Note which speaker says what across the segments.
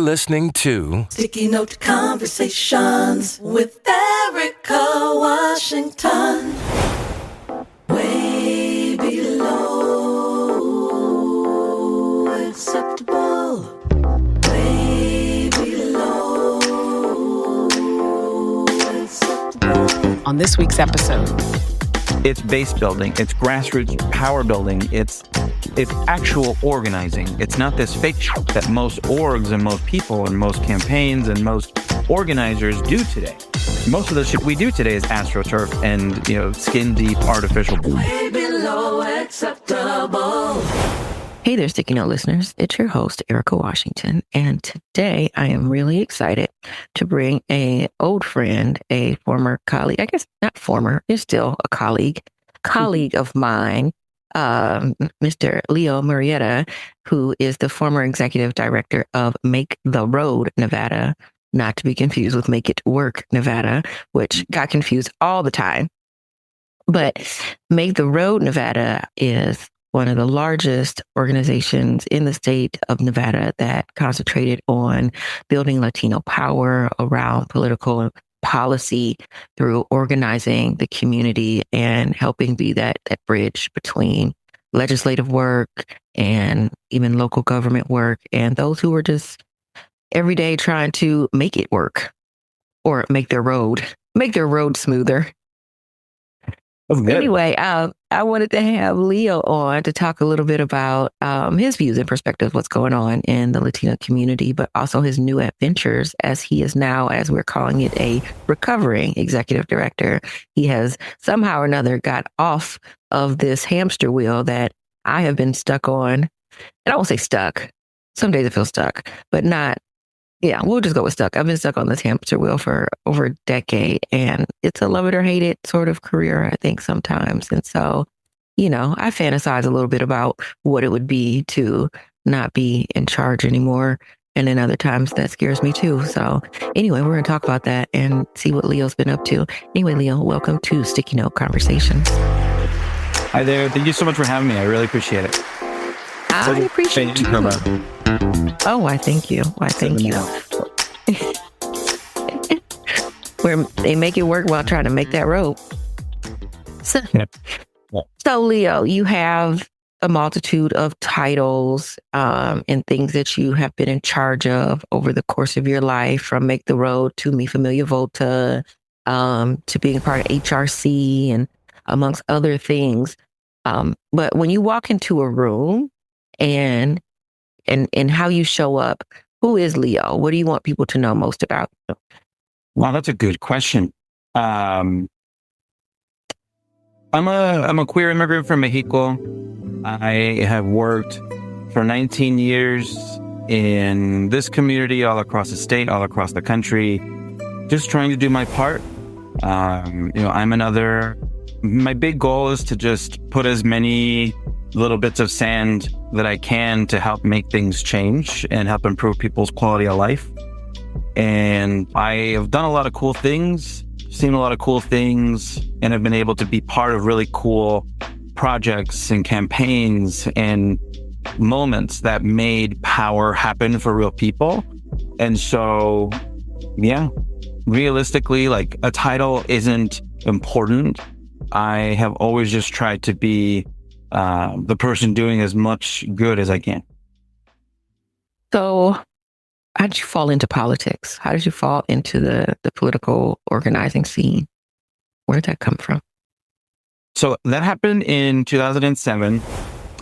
Speaker 1: listening to
Speaker 2: Sticky Note Conversations with Erika Washington. Way below acceptable. Way below acceptable.
Speaker 3: On this week's episode,
Speaker 4: it's base building, it's grassroots power building, it's actual organizing. It's not this fake shit that most orgs and most people and most campaigns and most organizers do today. Most of the shit we do today is AstroTurf and, skin deep artificial.
Speaker 2: Way below acceptable.
Speaker 5: Hey there, Sticky Note listeners. It's your host, Erika Washington. And today I am really excited to bring a old friend, a former colleague, I guess not former, is still a colleague of mine, Mr. Leo Murrieta, who is the former executive director of Make the Road Nevada, not to be confused with Make It Work Nevada, which got confused all the time. But Make the Road Nevada is one of the largest organizations in the state of Nevada that concentrated on building Latino power around political policy through organizing the community and helping be that bridge between legislative work and even local government work and those who were just every day trying to make it work or make their road smoother. Anyway, I wanted to have Leo on to talk a little bit about his views and perspectives, what's going on in the Latino community, but also his new adventures as he is now, as we're calling it, a recovering executive director. He has somehow or another got off of this hamster wheel that I have been stuck on. And I won't say stuck. Some days I feel stuck, but not. Yeah, we'll just go with stuck. I've been stuck on this hamster wheel for over a decade, and it's a love it or hate it sort of career, I think, sometimes. And so, I fantasize a little bit about what it would be to not be in charge anymore. And then other times that scares me too. So anyway, we're going to talk about that and see what Leo's been up to. Anyway, Leo, welcome to Sticky Note Conversations.
Speaker 4: Hi there. Thank you so much for having me. I really appreciate it.
Speaker 5: I appreciate you. Oh, I thank you. Where they make it work while trying to make that road. So Leo, you have a multitude of titles and things that you have been in charge of over the course of your life, from Make the Road to Mi Familia Vota, to being part of HRC and amongst other things. But when you walk into a room and how you show up, who is Leo? What do you want people to know most about you?
Speaker 4: Wow, that's a good question. I'm a queer immigrant from Mexico. I have worked for 19 years in this community, all across the state, all across the country, just trying to do my part. My big goal is to just put as many little bits of sand that I can to help make things change and help improve people's quality of life. And I have done a lot of cool things, seen a lot of cool things, and have been able to be part of really cool projects and campaigns and moments that made power happen for real people. And so, realistically, like, a title isn't important. I have always just tried to be the person doing as much good as I can.
Speaker 5: So how did you fall into politics? How did you fall into the political organizing scene? Where did that come from?
Speaker 4: So that happened in 2007.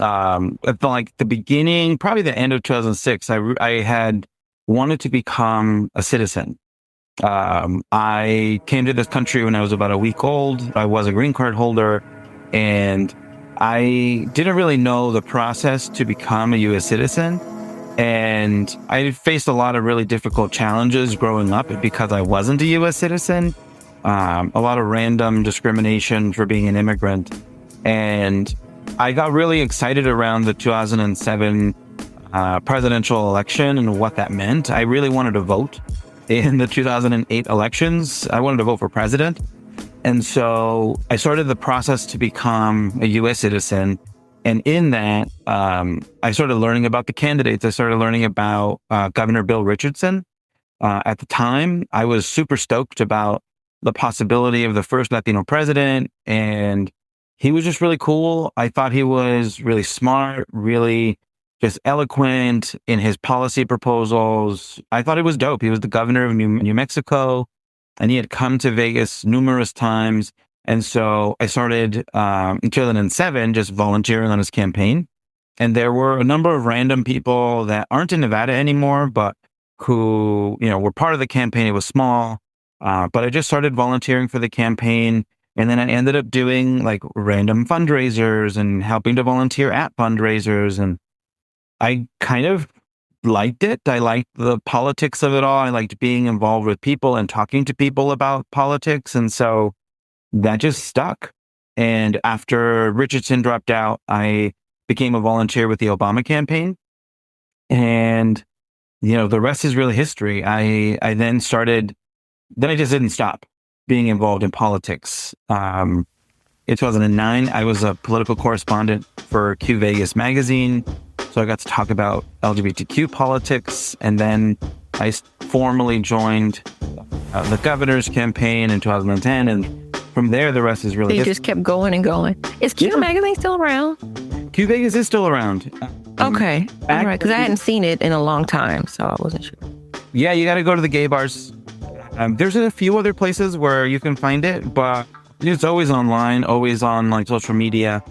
Speaker 4: At the beginning, probably the end of 2006, I had wanted to become a citizen. I came to this country when I was about a week old. I was a green card holder, and I didn't really know the process to become a U.S. citizen. And I faced a lot of really difficult challenges growing up because I wasn't a U.S. citizen. A lot of random discrimination for being an immigrant. And I got really excited around the 2007 presidential election and what that meant. I really wanted to vote in the 2008 elections. I wanted to vote for president. And so I started the process to become a U.S. citizen. And in that, I started learning about the candidates. I started learning about Governor Bill Richardson. At the time, I was super stoked about the possibility of the first Latino president. And he was just really cool. I thought he was really smart, really just eloquent in his policy proposals. I thought it was dope. He was the governor of New Mexico, and he had come to Vegas numerous times. And so I started in 2007 just volunteering on his campaign. And there were a number of random people that aren't in Nevada anymore, but who, were part of the campaign. It was small, but I just started volunteering for the campaign. And then I ended up doing like random fundraisers and helping to volunteer at fundraisers. And I kind of liked it. I liked the politics of it all. I liked being involved with people and talking to people about politics. And so that just stuck. And after Richardson dropped out, I became a volunteer with the Obama campaign. And, the rest is really history. I then I just didn't stop being involved in politics. In 2009, I was a political correspondent for Q Vegas magazine. So I got to talk about LGBTQ politics. And then I formally joined the governor's campaign in 2010. And from there, the rest is really
Speaker 5: You just kept going and going. Is Q magazine still around?
Speaker 4: Q Vegas is still around.
Speaker 5: Okay. All right. Because I hadn't seen it in a long time, so I wasn't sure.
Speaker 4: Yeah, you got to go to the gay bars. There's a few other places where you can find it, but it's always online, always on like social media.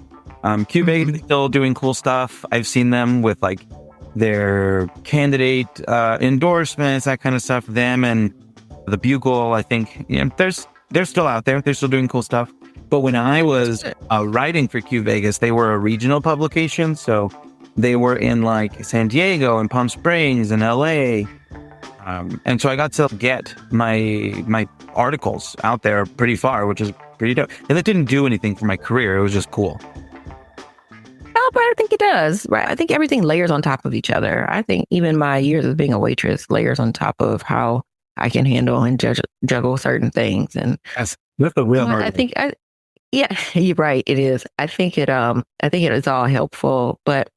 Speaker 4: Q Vegas is still doing cool stuff. I've seen them with like their candidate endorsements, that kind of stuff. Them and the Bugle, I think, they're still out there. They're still doing cool stuff. But when I was writing for Q Vegas, they were a regional publication. So they were in like San Diego and Palm Springs and LA. And so I got to get my articles out there pretty far, which is pretty dope. And it didn't do anything for my career. It was just cool.
Speaker 5: Oh, but I think it does, right? I think everything layers on top of each other. I think even my years of being a waitress layers on top of how I can handle and juggle certain things. And
Speaker 4: that's the real hard.
Speaker 5: Yeah, you're right. It is. I think it is all helpful. But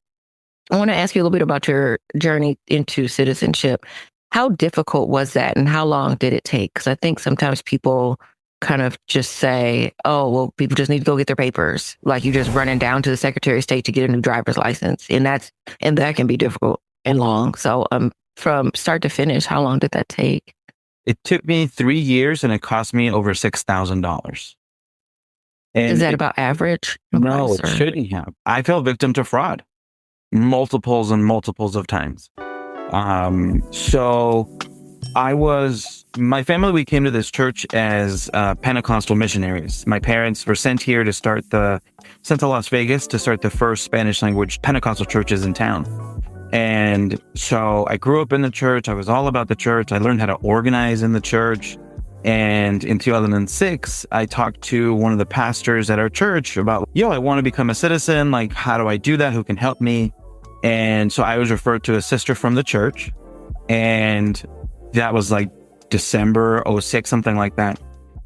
Speaker 5: I want to ask you a little bit about your journey into citizenship. How difficult was that, and how long did it take? Because I think sometimes people kind of just say, "Oh, well, people just need to go get their papers." Like you're just running down to the Secretary of State to get a new driver's license, and that can be difficult and long. So, from start to finish, how long did that take?
Speaker 4: It took me 3 years, and it cost me over $6,000.
Speaker 5: Is that about average?
Speaker 4: No, it shouldn't have. I fell victim to fraud multiples and multiples of times. So my family, we came to this church as Pentecostal missionaries. My parents were sent to Las Vegas to start the first Spanish language Pentecostal churches in town. And so I grew up in the church. I was all about the church. I learned how to organize in the church. And in 2006, I talked to one of the pastors at our church about, I want to become a citizen. Like, how do I do that? Who can help me? And so I was referred to a sister from the church. And that was like December 06, something like that.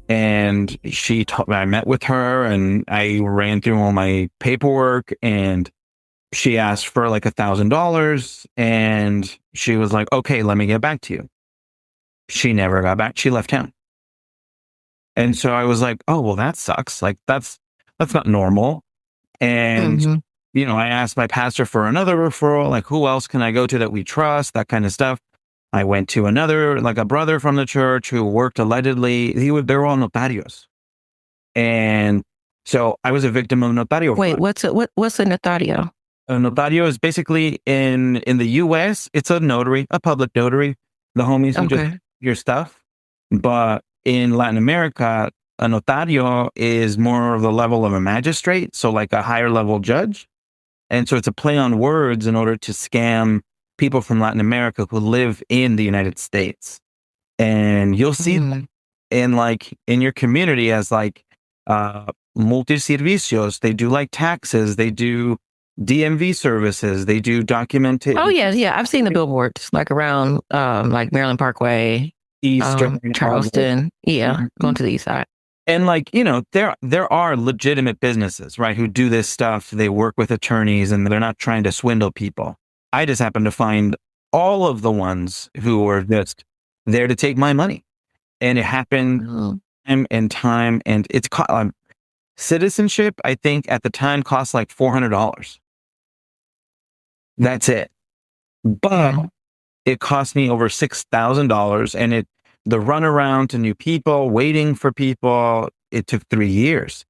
Speaker 4: And I met with her and I ran through all my paperwork, and she asked for like $1,000, and she was like, okay, let me get back to you. She never got back. She left town. And so I was like, oh, well, that sucks. Like, that's not normal. And, I asked my pastor for another referral, like, who else can I go to that we trust, that kind of stuff. I went to another, like a brother from the church who worked allegedly. They were all notarios. And so I was a victim of notario.
Speaker 5: Wait, what's a notario?
Speaker 4: A notario is basically in the US, it's a notary, a public notary. The homies who just your stuff. But in Latin America, a notario is more of the level of a magistrate, so like a higher level judge. And so it's a play on words in order to scam people from Latin America who live in the United States. And you'll see them in your community as like multiservicios. They do like taxes, they do DMV services, they do documentation.
Speaker 5: Oh yeah. I've seen the billboards like around like Maryland Parkway,
Speaker 4: Eastern,
Speaker 5: Charleston. Yeah, going to the east side.
Speaker 4: And like, there are legitimate businesses, right, who do this stuff. They work with attorneys and they're not trying to swindle people. I just happen to find all of the ones who were just there to take my money. And it happened
Speaker 5: Oh,
Speaker 4: time. And it's citizenship, I think at the time cost like $400. That's it. But
Speaker 5: mhm.
Speaker 4: it cost me over $6,000. And the runaround to new people, waiting for people, it took 3 years.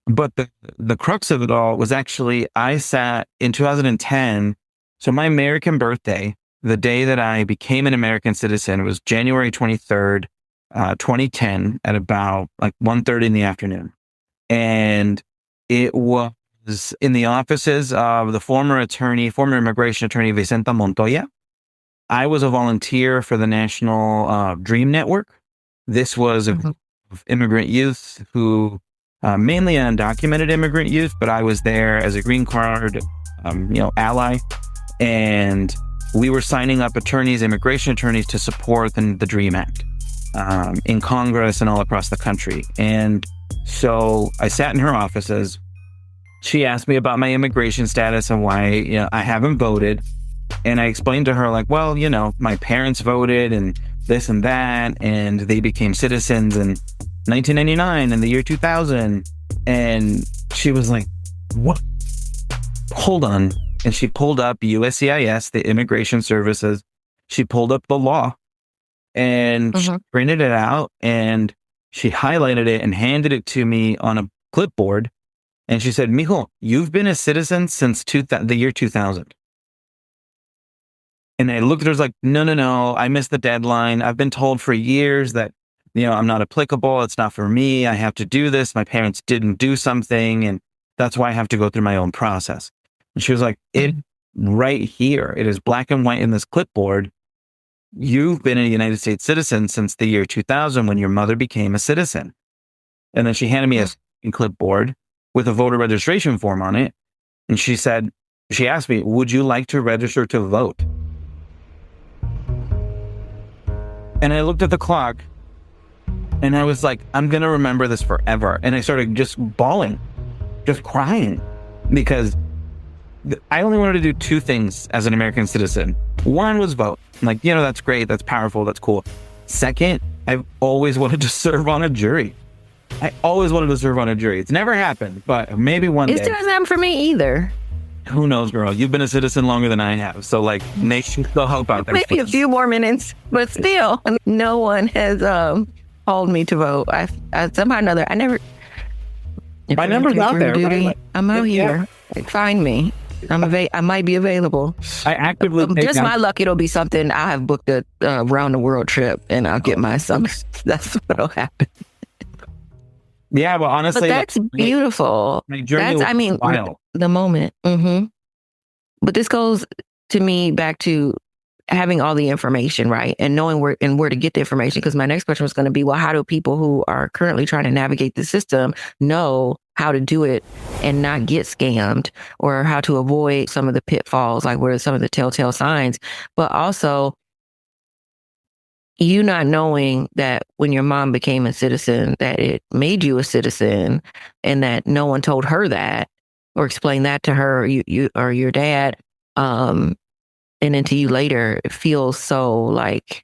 Speaker 4: But the crux of it all was actually I sat in 2010. So my American birthday, the day that I became an American citizen, was January 23rd, 2010, at about like 1:30 in the afternoon. And it was in the offices of the former immigration attorney, Vicenta Montoya. I was a volunteer for the National Dream Network. This was a
Speaker 5: Mhm.
Speaker 4: group of immigrant youth who, mainly undocumented immigrant youth, but I was there as a green card, ally. And we were signing up immigration attorneys to support the DREAM Act in Congress and all across the country. And so I sat in her offices. She asked me about my immigration status and why I haven't voted. And I explained to her, like, well, my parents voted and this and that, and they became citizens in 1999 and the year 2000. And she was like, what? Hold on. And she pulled up USCIS, the Immigration Services. She pulled up the law and she
Speaker 5: Mhm.
Speaker 4: printed it out and she highlighted it and handed it to me on a clipboard. And she said, Mijo, you've been a citizen since the year 2000. And I looked at her, was like, no, I missed the deadline. I've been told for years that, I'm not applicable. It's not for me. I have to do this. My parents didn't do something. And that's why I have to go through my own process. And she was like, it right here. It is black and white in this clipboard. You've been a United States citizen since the year 2000 when your mother became a citizen. And then she handed me a clipboard with a voter registration form on it. And she asked me, would you like to register to vote? And I looked at the clock and I was like, I'm going to remember this forever. And I started just bawling, just crying, because I only wanted to do two things as an American citizen. One was vote. I'm like, that's great. That's powerful. That's cool. Second, I've always wanted to serve on a jury. It's never happened, but maybe one
Speaker 5: It
Speaker 4: day.
Speaker 5: still hasn't happened for me either.
Speaker 4: Who knows, girl? You've been a citizen longer than I have. So, like, nation still help out there.
Speaker 5: Maybe a few more minutes, but still, no one has called me to vote. I somehow or another, I never.
Speaker 4: My number's out there, right? Like,
Speaker 5: I'm out here. Find me. I might be available.
Speaker 4: I actively
Speaker 5: Just my luck, it'll be something. I have booked a round the world trip, and I'll get my summer. That's what'll happen.
Speaker 4: Yeah, well, honestly,
Speaker 5: But that's beautiful.
Speaker 4: My journey was wild.
Speaker 5: The moment. But this goes to me back to having all the information, right? And knowing where to get the information. Because my next question was going to be, well, how do people who are currently trying to navigate the system know how to do it and not get scammed, or how to avoid some of the pitfalls, like what are some of the telltale signs? But also, you not knowing that when your mom became a citizen, that it made you a citizen, and that no one told her that or explained that to her, you or your dad, and then to you later, it feels so like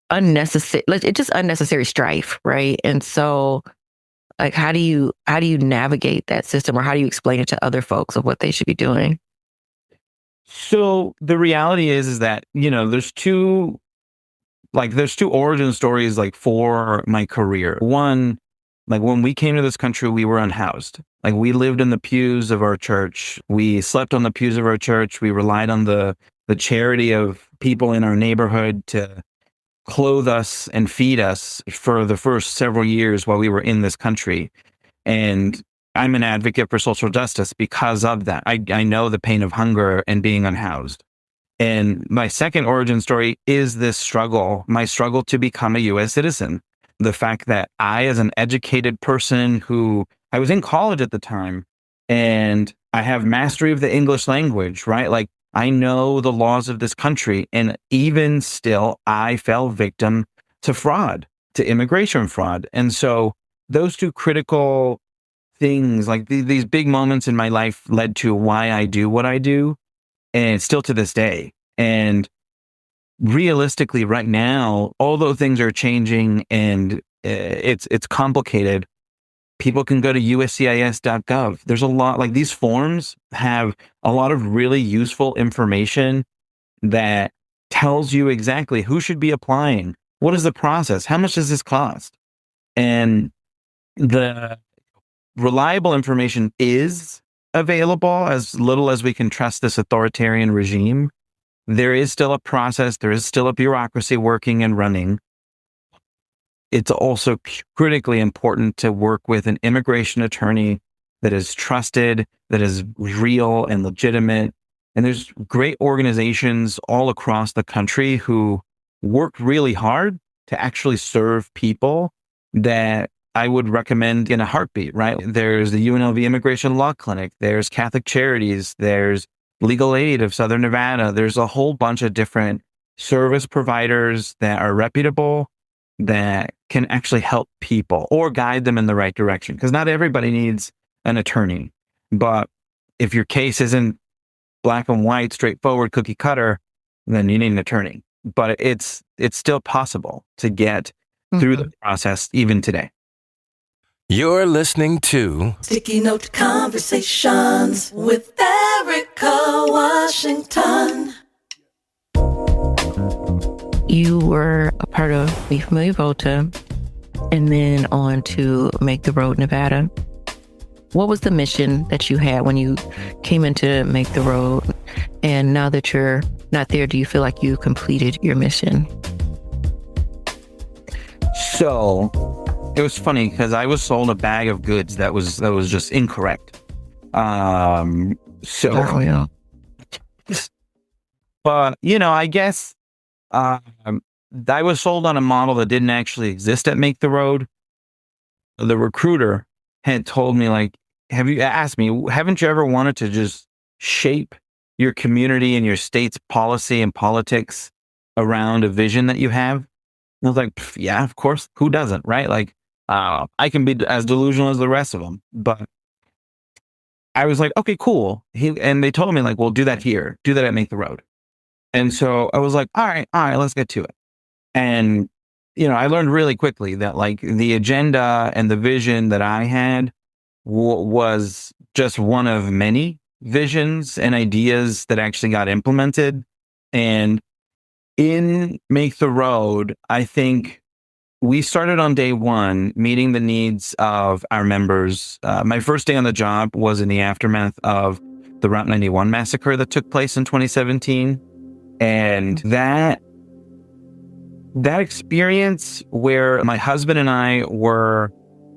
Speaker 5: unnecessary. It's just unnecessary strife, right? And so, like, how do you navigate that system, or how do you explain it to other folks of what they should be doing?
Speaker 4: So the reality is that there's two origin stories, like, for my career. One, like, when we came to this country, we were unhoused. Like, we lived in the pews of our church. We slept on the pews of our church. We relied on the charity of people in our neighborhood to clothe us and feed us for the first several years while we were in this country. And I'm an advocate for social justice because of that. I know the pain of hunger and being unhoused. And my second origin story is my struggle to become a U.S. citizen. The fact that I, as an educated person I was in college at the time, and I have mastery of the English language, right? Like, I know the laws of this country. And even still, I fell victim to fraud, to immigration fraud. And so those two critical things, like these big moments in my life, led to why I do what I do, and still to this day. And realistically, right now, although things are changing and it's complicated, people can go to uscis.gov. There's a lot, like these forms have a lot of really useful information that tells you exactly who should be applying, what is the process, how much does this cost, and the reliable information is available as little as we can trust this authoritarian regime. There is still a process. There is still a bureaucracy working and running. It's also critically important to work with an immigration attorney that is trusted, that is real and legitimate. And there's great organizations all across the country who work really hard to actually serve people that I would recommend in a heartbeat, right? There's the UNLV Immigration Law Clinic. There's Catholic Charities. There's Legal Aid of Southern Nevada. There's a whole bunch of different service providers that are reputable, that can actually help people or guide them in the right direction. Because not everybody needs an attorney. But if your case isn't black and white, straightforward, cookie cutter, then you need an attorney. But it's still possible to get through the process even today.
Speaker 1: You're listening to
Speaker 2: Sticky Note Conversations with Erika Washington.
Speaker 5: You were a part of Mi Familia Vota and then on to Make the Road Nevada. What was the mission that you had when you came into Make the Road? And now that you're not there, do you feel like you completed your mission?
Speaker 4: So it was funny because I was sold a bag of goods that was just incorrect. But I guess I was sold on a model that didn't actually exist at Make the Road. The recruiter had told me, like, haven't you ever wanted to just shape your community and your state's policy and politics around a vision that you have? And I was like, yeah, of course. Who doesn't, right? Like, I can be as delusional as the rest of them. But I was like, okay, cool. And they told me, like, well, do that here. Do that at Make the Road. And so I was like, all right, let's get to it. And, I learned really quickly that, like, the agenda and the vision that I had was just one of many visions and ideas that actually got implemented. And in Make the Road, I think we started on day one, meeting the needs of our members. My first day on the job was in the aftermath of the Route 91 massacre that took place in 2017. And that experience, where my husband and I were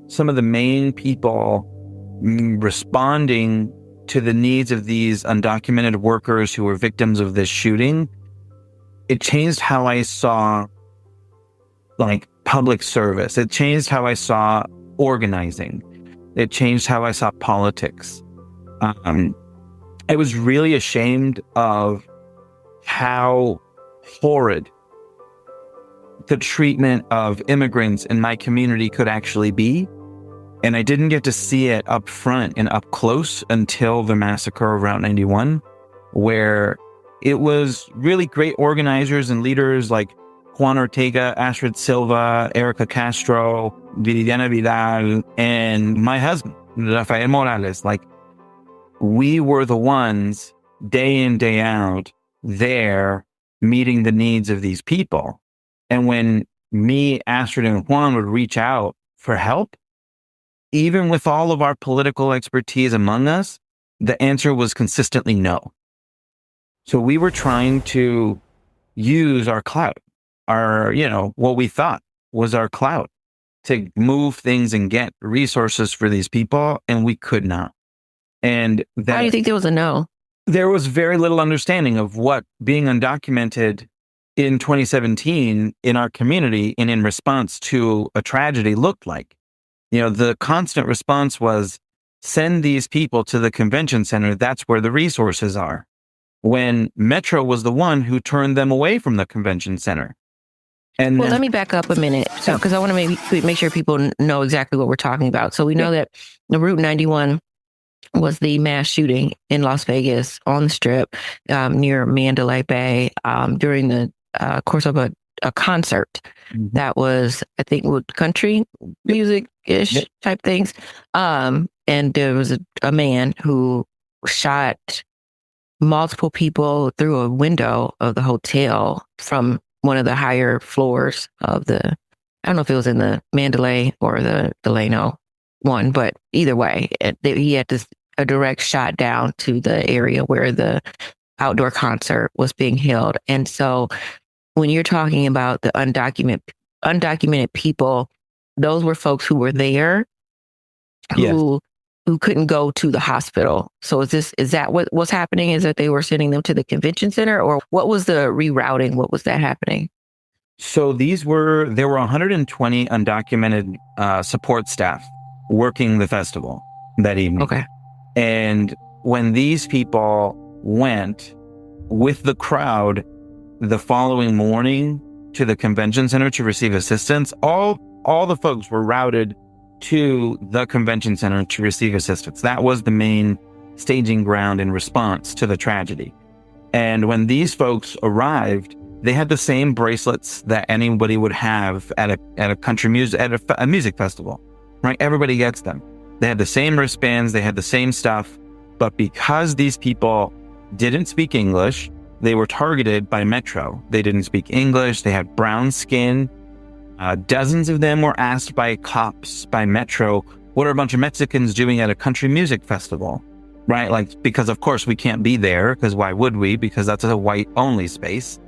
Speaker 4: some of the main people responding to the needs of these undocumented workers who were victims of this shooting, it changed how I saw, like, public service. It changed how I saw organizing. It changed how I saw politics. I was really ashamed of how horrid the treatment of immigrants in my community could actually be. And I didn't get to see it up front and up close until the massacre of Route 91, where it was really great organizers and leaders like Juan Ortega, Astrid Silva, Erica Castro, Viridiana Vidal, and my husband, Rafael Morales. Like, we were the ones day in, day out there meeting the needs of these people. And when me, Astrid, and Juan would reach out for help, even with all of our political expertise among us, the answer was consistently no. So we were trying to use our clout, what we thought was our clout, to move things and get resources for these people, and we could not. And
Speaker 5: Why do you think there was a no?
Speaker 4: There was very little understanding of what being undocumented in 2017 in our community and in response to a tragedy looked like. The constant response was, send these people to the convention center. That's where the resources are. When Metro was the one who turned them away from the convention center. And
Speaker 5: Well,
Speaker 4: then,
Speaker 5: let me back up a minute, so because I want to make sure people know exactly what we're talking about. So we know that the Route 91 was the mass shooting in Las Vegas on the Strip near Mandalay Bay during the course of a concert that was, I think, with country music-ish type things. And there was a man who shot multiple people through a window of the hotel from one of the higher floors of I don't know if it was in the Mandalay or the Delano one, but either way, he had a direct shot down to the area where the outdoor concert was being held. And so when you're talking about the undocumented people, those were folks who were there who couldn't go to the hospital. So is that what was happening? Is that they were sending them to the convention center, or what was the rerouting? What was that happening?
Speaker 4: So there were 120 undocumented support staff working the festival that evening.
Speaker 5: Okay.
Speaker 4: And when these people went with the crowd the following morning to the convention center to receive assistance, all the folks were routed to the convention center to receive assistance. That was the main staging ground in response to the tragedy. And when these folks arrived, they had the same bracelets that anybody would have at a country music, at a music festival, right? Everybody gets them. They had the same wristbands, they had the same stuff, but because these people didn't speak English, they were targeted by Metro. They didn't speak English, they had brown skin. Dozens of them were asked by cops, by Metro, what are a bunch of Mexicans doing at a country music festival, right? Like, because of course we can't be there, because why would we? Because that's a white only space.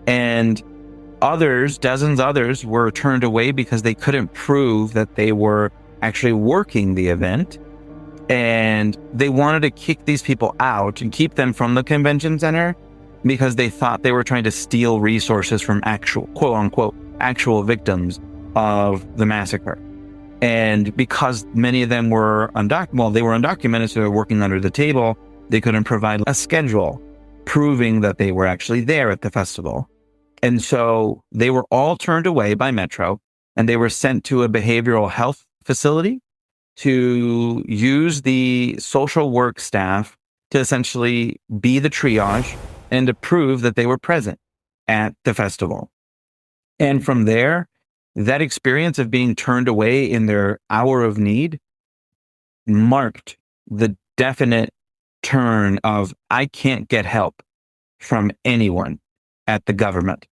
Speaker 4: And dozens others were turned away because they couldn't prove that they were actually working the event. And they wanted to kick these people out and keep them from the convention center because they thought they were trying to steal resources from actual, quote unquote, actual victims of the massacre. And because many of them were undocumented, so they were working under the table, they couldn't provide a schedule proving that they were actually there at the festival. And so they were all turned away by Metro, and they were sent to a behavioral health facility to use the social work staff to essentially be the triage and to prove that they were present at the festival. And from there, that experience of being turned away in their hour of need marked the definite turn of, I can't get help from anyone at the government.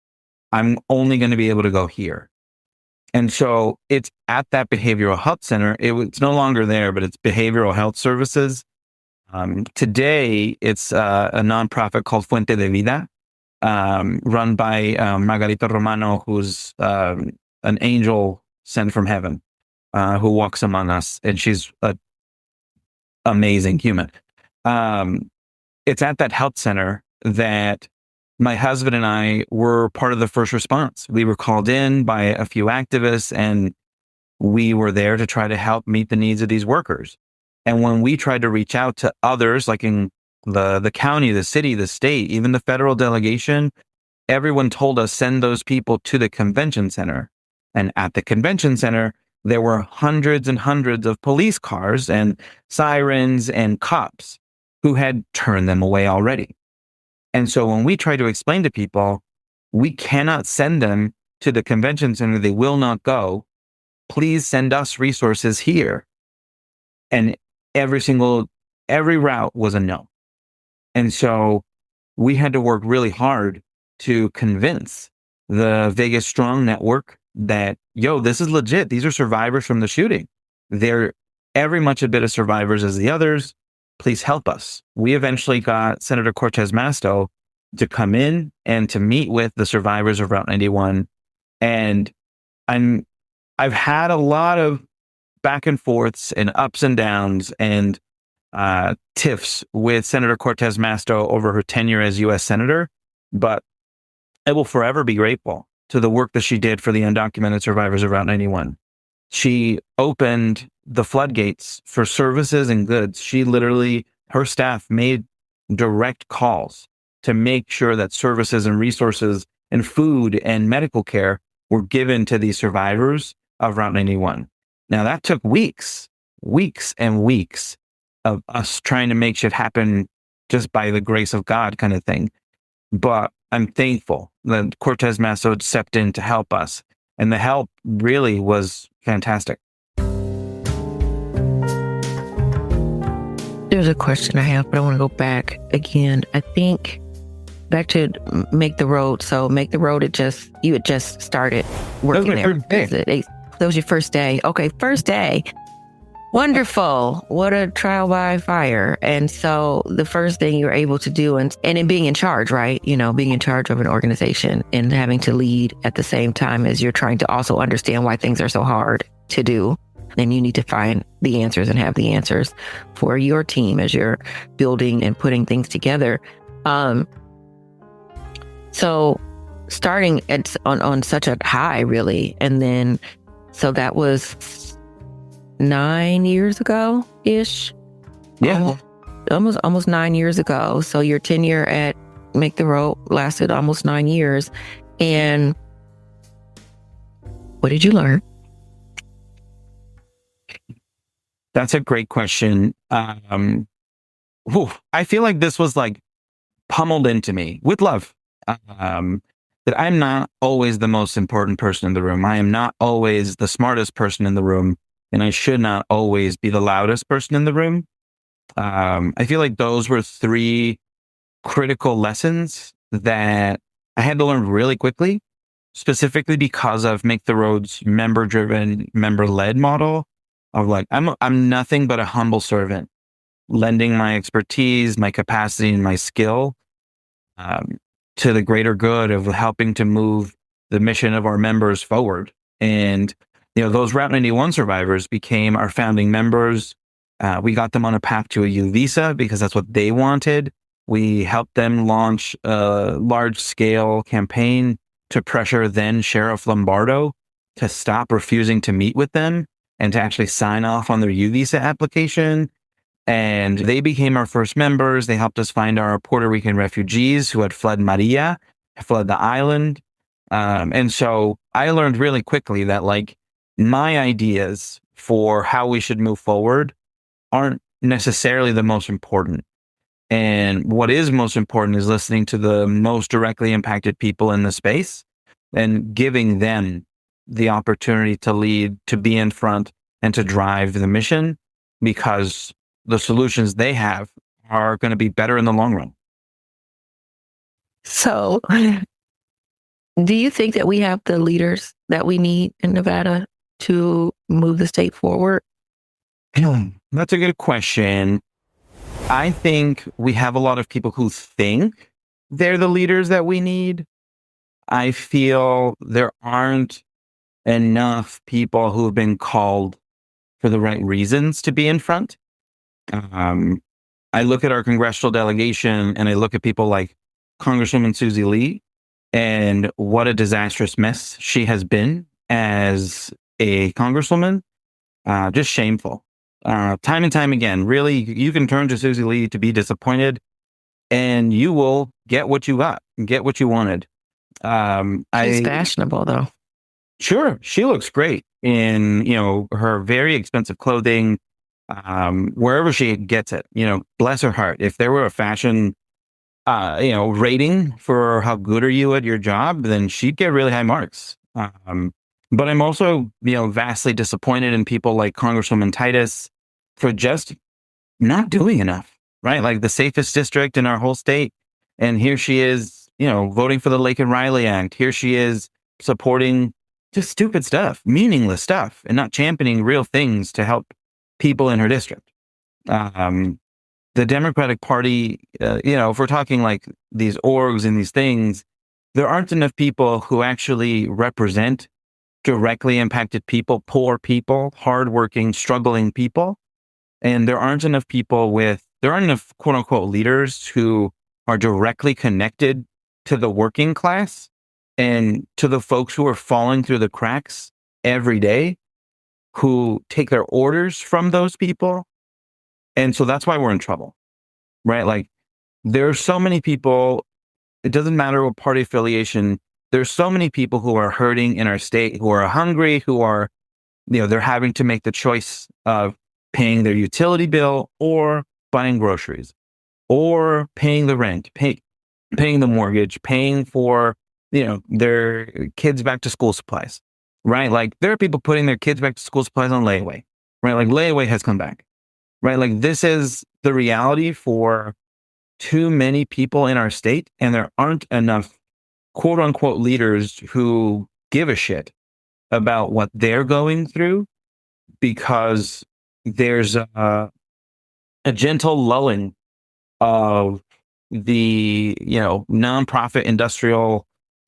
Speaker 4: I'm only going to be able to go here. And so it's at that behavioral health center. It's no longer there, but it's behavioral health services. Today, it's a nonprofit called Fuente de Vida, run by Margarita Romano, who's an angel sent from heaven, who walks among us, and she's an amazing human. It's at that health center that my husband and I were part of the first response. We were called in by a few activists, and we were there to try to help meet the needs of these workers. And when we tried to reach out to others, like in the county, the city, the state, even the federal delegation, everyone told us, send those people to the convention center. And at the convention center, there were hundreds and hundreds of police cars and sirens and cops who had turned them away already. And so when we try to explain to people, we cannot send them to the convention center, they will not go. Please send us resources here. And every route was a no. And so we had to work really hard to convince the Vegas Strong Network that, this is legit. These are survivors from the shooting. They're every much a bit of survivors as the others. Please help us. We eventually got Senator Cortez Masto to come in and to meet with the survivors of Route 91. And I've had a lot of back and forths and ups and downs and tiffs with Senator Cortez Masto over her tenure as U.S. Senator, but I will forever be grateful to the work that she did for the undocumented survivors of Route 91. She opened the floodgates for services and goods. She literally, her staff made direct calls to make sure that services and resources and food and medical care were given to these survivors of Route 91. Now that took weeks and weeks of us trying to make shit happen just by the grace of God kind of thing. But I'm thankful that Cortez Masso stepped in to help us. And the help really was fantastic.
Speaker 5: There's a question I have, but I want to go back again. I think back to Make the Road. So Make the Road, you had just started working there. That was your first day. Okay, first day. Wonderful. What a trial by fire. And so the first thing you're able to do, and in being in charge, right? Being in charge of an organization and having to lead at the same time as you're trying to also understand why things are so hard to do. And you need to find the answers and have the answers for your team as you're building and putting things together. So starting on such a high, really. And then, so that was 9 years ago ish.
Speaker 4: Yeah.
Speaker 5: Almost 9 years ago. So your tenure at Make the Road lasted almost 9 years. And what did you learn?
Speaker 4: That's a great question. I feel like this was like pummeled into me with love. That I'm not always the most important person in the room. I am not always the smartest person in the room, and I should not always be the loudest person in the room. I feel like those were 3 critical lessons that I had to learn really quickly, specifically because of Make the Road's member-driven, member-led model of like, I'm nothing but a humble servant, lending my expertise, my capacity, and my skill to the greater good of helping to move the mission of our members forward. And, those Route 91 survivors became our founding members. We got them on a path to a U visa because that's what they wanted. We helped them launch a large-scale campaign to pressure then Sheriff Lombardo to stop refusing to meet with them and to actually sign off on their U visa application. And they became our first members. They helped us find our Puerto Rican refugees who had fled Maria, fled the island. And so I learned really quickly that like my ideas for how we should move forward aren't necessarily the most important. And what is most important is listening to the most directly impacted people in the space and giving them the opportunity to lead, to be in front, and to drive the mission, because the solutions they have are going to be better in the long run.
Speaker 5: So do you think that we have the leaders that we need in Nevada to move the state forward?
Speaker 4: That's a good question. I think we have a lot of people who think they're the leaders that we need. I feel there aren't enough people who have been called for the right reasons to be in front. I look at our congressional delegation and I look at people like Congresswoman Susie Lee and what a disastrous mess she has been as a congresswoman. Just shameful. Time and time again, really, you can turn to Susie Lee to be disappointed and you will get what you got, get what you wanted.
Speaker 5: She's fashionable though.
Speaker 4: Sure. She looks great in, her very expensive clothing, wherever she gets it, bless her heart. If there were a fashion, rating for how good are you at your job, then she'd get really high marks. But I'm also, vastly disappointed in people like Congresswoman Titus for just not doing enough, right? Like the safest district in our whole state. And here she is, voting for the Lake and Riley Act. Here she is supporting just stupid stuff, meaningless stuff, and not championing real things to help people in her district. The Democratic Party, if we're talking like these orgs and these things, there aren't enough people who actually represent directly impacted people, poor people, hardworking, struggling people. And there aren't enough quote unquote leaders who are directly connected to the working class and to the folks who are falling through the cracks every day, who take their orders from those people. And so that's why we're in trouble, right? Like there are so many people, it doesn't matter what party affiliation, there's so many people who are hurting in our state, who are hungry, who are, they're having to make the choice of paying their utility bill or buying groceries or paying the rent, paying the mortgage, paying for, their kids back to school supplies, right? Like there are people putting their kids back to school supplies on layaway, right? Like layaway has come back, right? Like this is the reality for too many people in our state, and there aren't enough quote unquote leaders who give a shit about what they're going through, because there's a gentle lulling of the nonprofit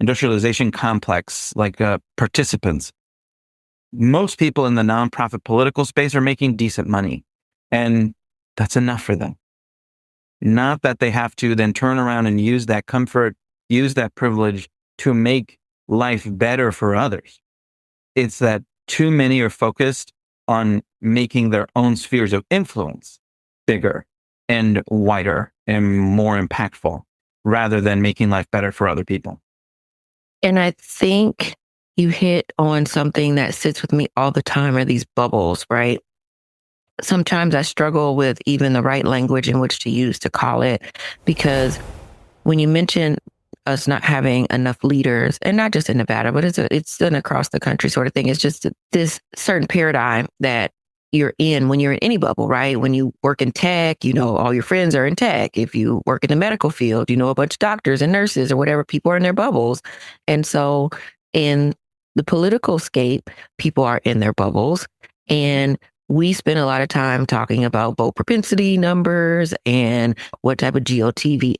Speaker 4: industrialization complex, like participants. Most people in the nonprofit political space are making decent money, and that's enough for them. Not that they have to then turn around and use that comfort, use that privilege to make life better for others. It's that too many are focused on making their own spheres of influence bigger and wider and more impactful, rather than making life better for other people.
Speaker 5: And I think you hit on something that sits with me all the time, are these bubbles, right? Sometimes I struggle with even the right language in which to use to call it, because when you mention us not having enough leaders, and not just in Nevada, but it's an across the country sort of thing. It's just this certain paradigm that you're in when you're in any bubble, right? When you work in tech, all your friends are in tech. If you work in the medical field, a bunch of doctors and nurses or whatever, people are in their bubbles. And so in the political scape, people are in their bubbles. And we spend a lot of time talking about vote propensity numbers and what type of GOTV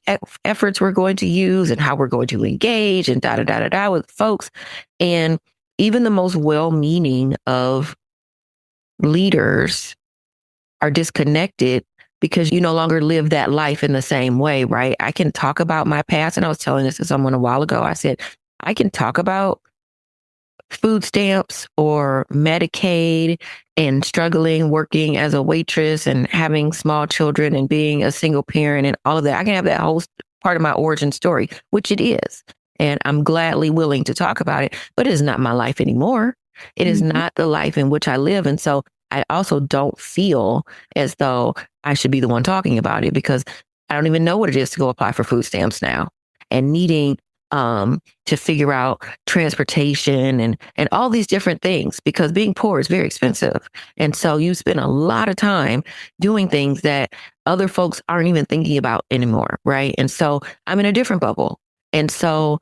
Speaker 5: efforts we're going to use and how we're going to engage and da-da-da-da-da with folks. And even the most well-meaning of leaders are disconnected because you no longer live that life in the same way, right? I can talk about my past, and I was telling this to someone a while ago. I said, I can talk about food stamps or Medicaid and struggling, working as a waitress and having small children and being a single parent and all of that. I can have that whole part of my origin story, which it is. And I'm gladly willing to talk about it, but it is not my life anymore. It is not the life in which I live. And so I also don't feel as though I should be the one talking about it, because I don't even know what it is to go apply for food stamps now, and needing to figure out transportation and all these different things, because being poor is very expensive. And so you spend a lot of time doing things that other folks aren't even thinking about anymore, right? And so I'm in a different bubble. And so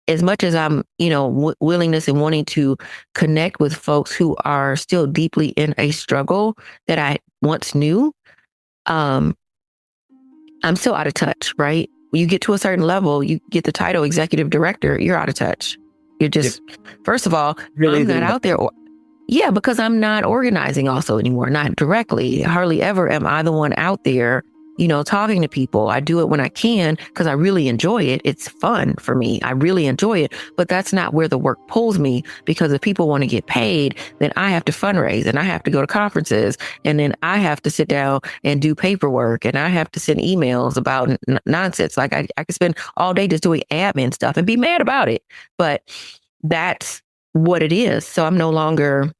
Speaker 5: as much as I'm, willingness and wanting to connect with folks who are still deeply in a struggle that I once knew, I'm still out of touch, right? When you get to a certain level, you get the title executive director, you're out of touch. You're just, First of all, really, I'm not out there. Because I'm not organizing also anymore, not directly. Hardly ever am I the one out there, talking to people. I do it when I can because I really enjoy it. It's fun for me. I really enjoy it, but that's not where the work pulls me, because if people want to get paid, then I have to fundraise and I have to go to conferences, and then I have to sit down and do paperwork, and I have to send emails about nonsense. Like I could spend all day just doing admin stuff and be mad about it, but that's what it is. So I'm no longer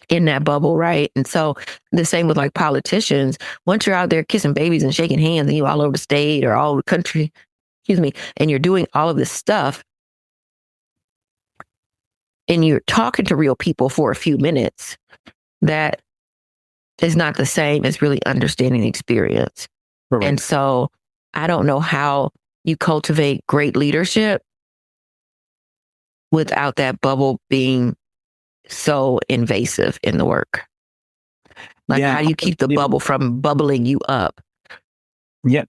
Speaker 5: in that bubble, right? And so the same with like politicians. Once you're out there kissing babies and shaking hands, and you're all over the state or all over the country, and you're doing all of this stuff, and you're talking to real people for a few minutes, that is not the same as really understanding the experience. Correct. And so I don't know how you cultivate great leadership without that bubble being so invasive in the work. Like, how do you keep the bubble from bubbling you up?
Speaker 4: Yeah,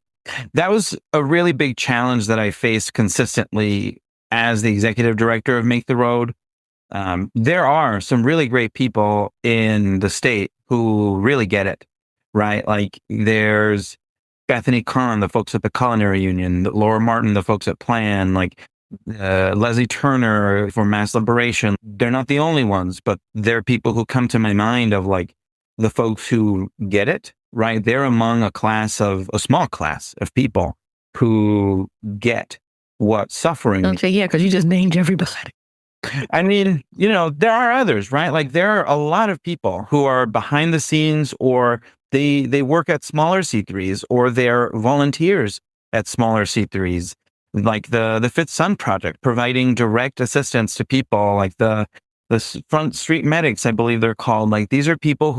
Speaker 4: that was a really big challenge that I faced consistently as the executive director of Make the Road. There are some really great people in the state who really get it, right? Like there's Bethany Kahn, the folks at the Culinary Union, Laura Martin, the folks at Plan, like Leslie Turner for Mass Liberation. They're not the only ones, but they're people who come to my mind of like the folks who get it, right? They're among a small class of people who get what suffering.
Speaker 5: Okay, yeah, because you just named everybody.
Speaker 4: I mean, there are others, right? Like there are a lot of people who are behind the scenes, or they work at smaller C3s, or they're volunteers at smaller C3s, like the Fifth Son Project, providing direct assistance to people, like the front street medics, I believe they're called. Like these are people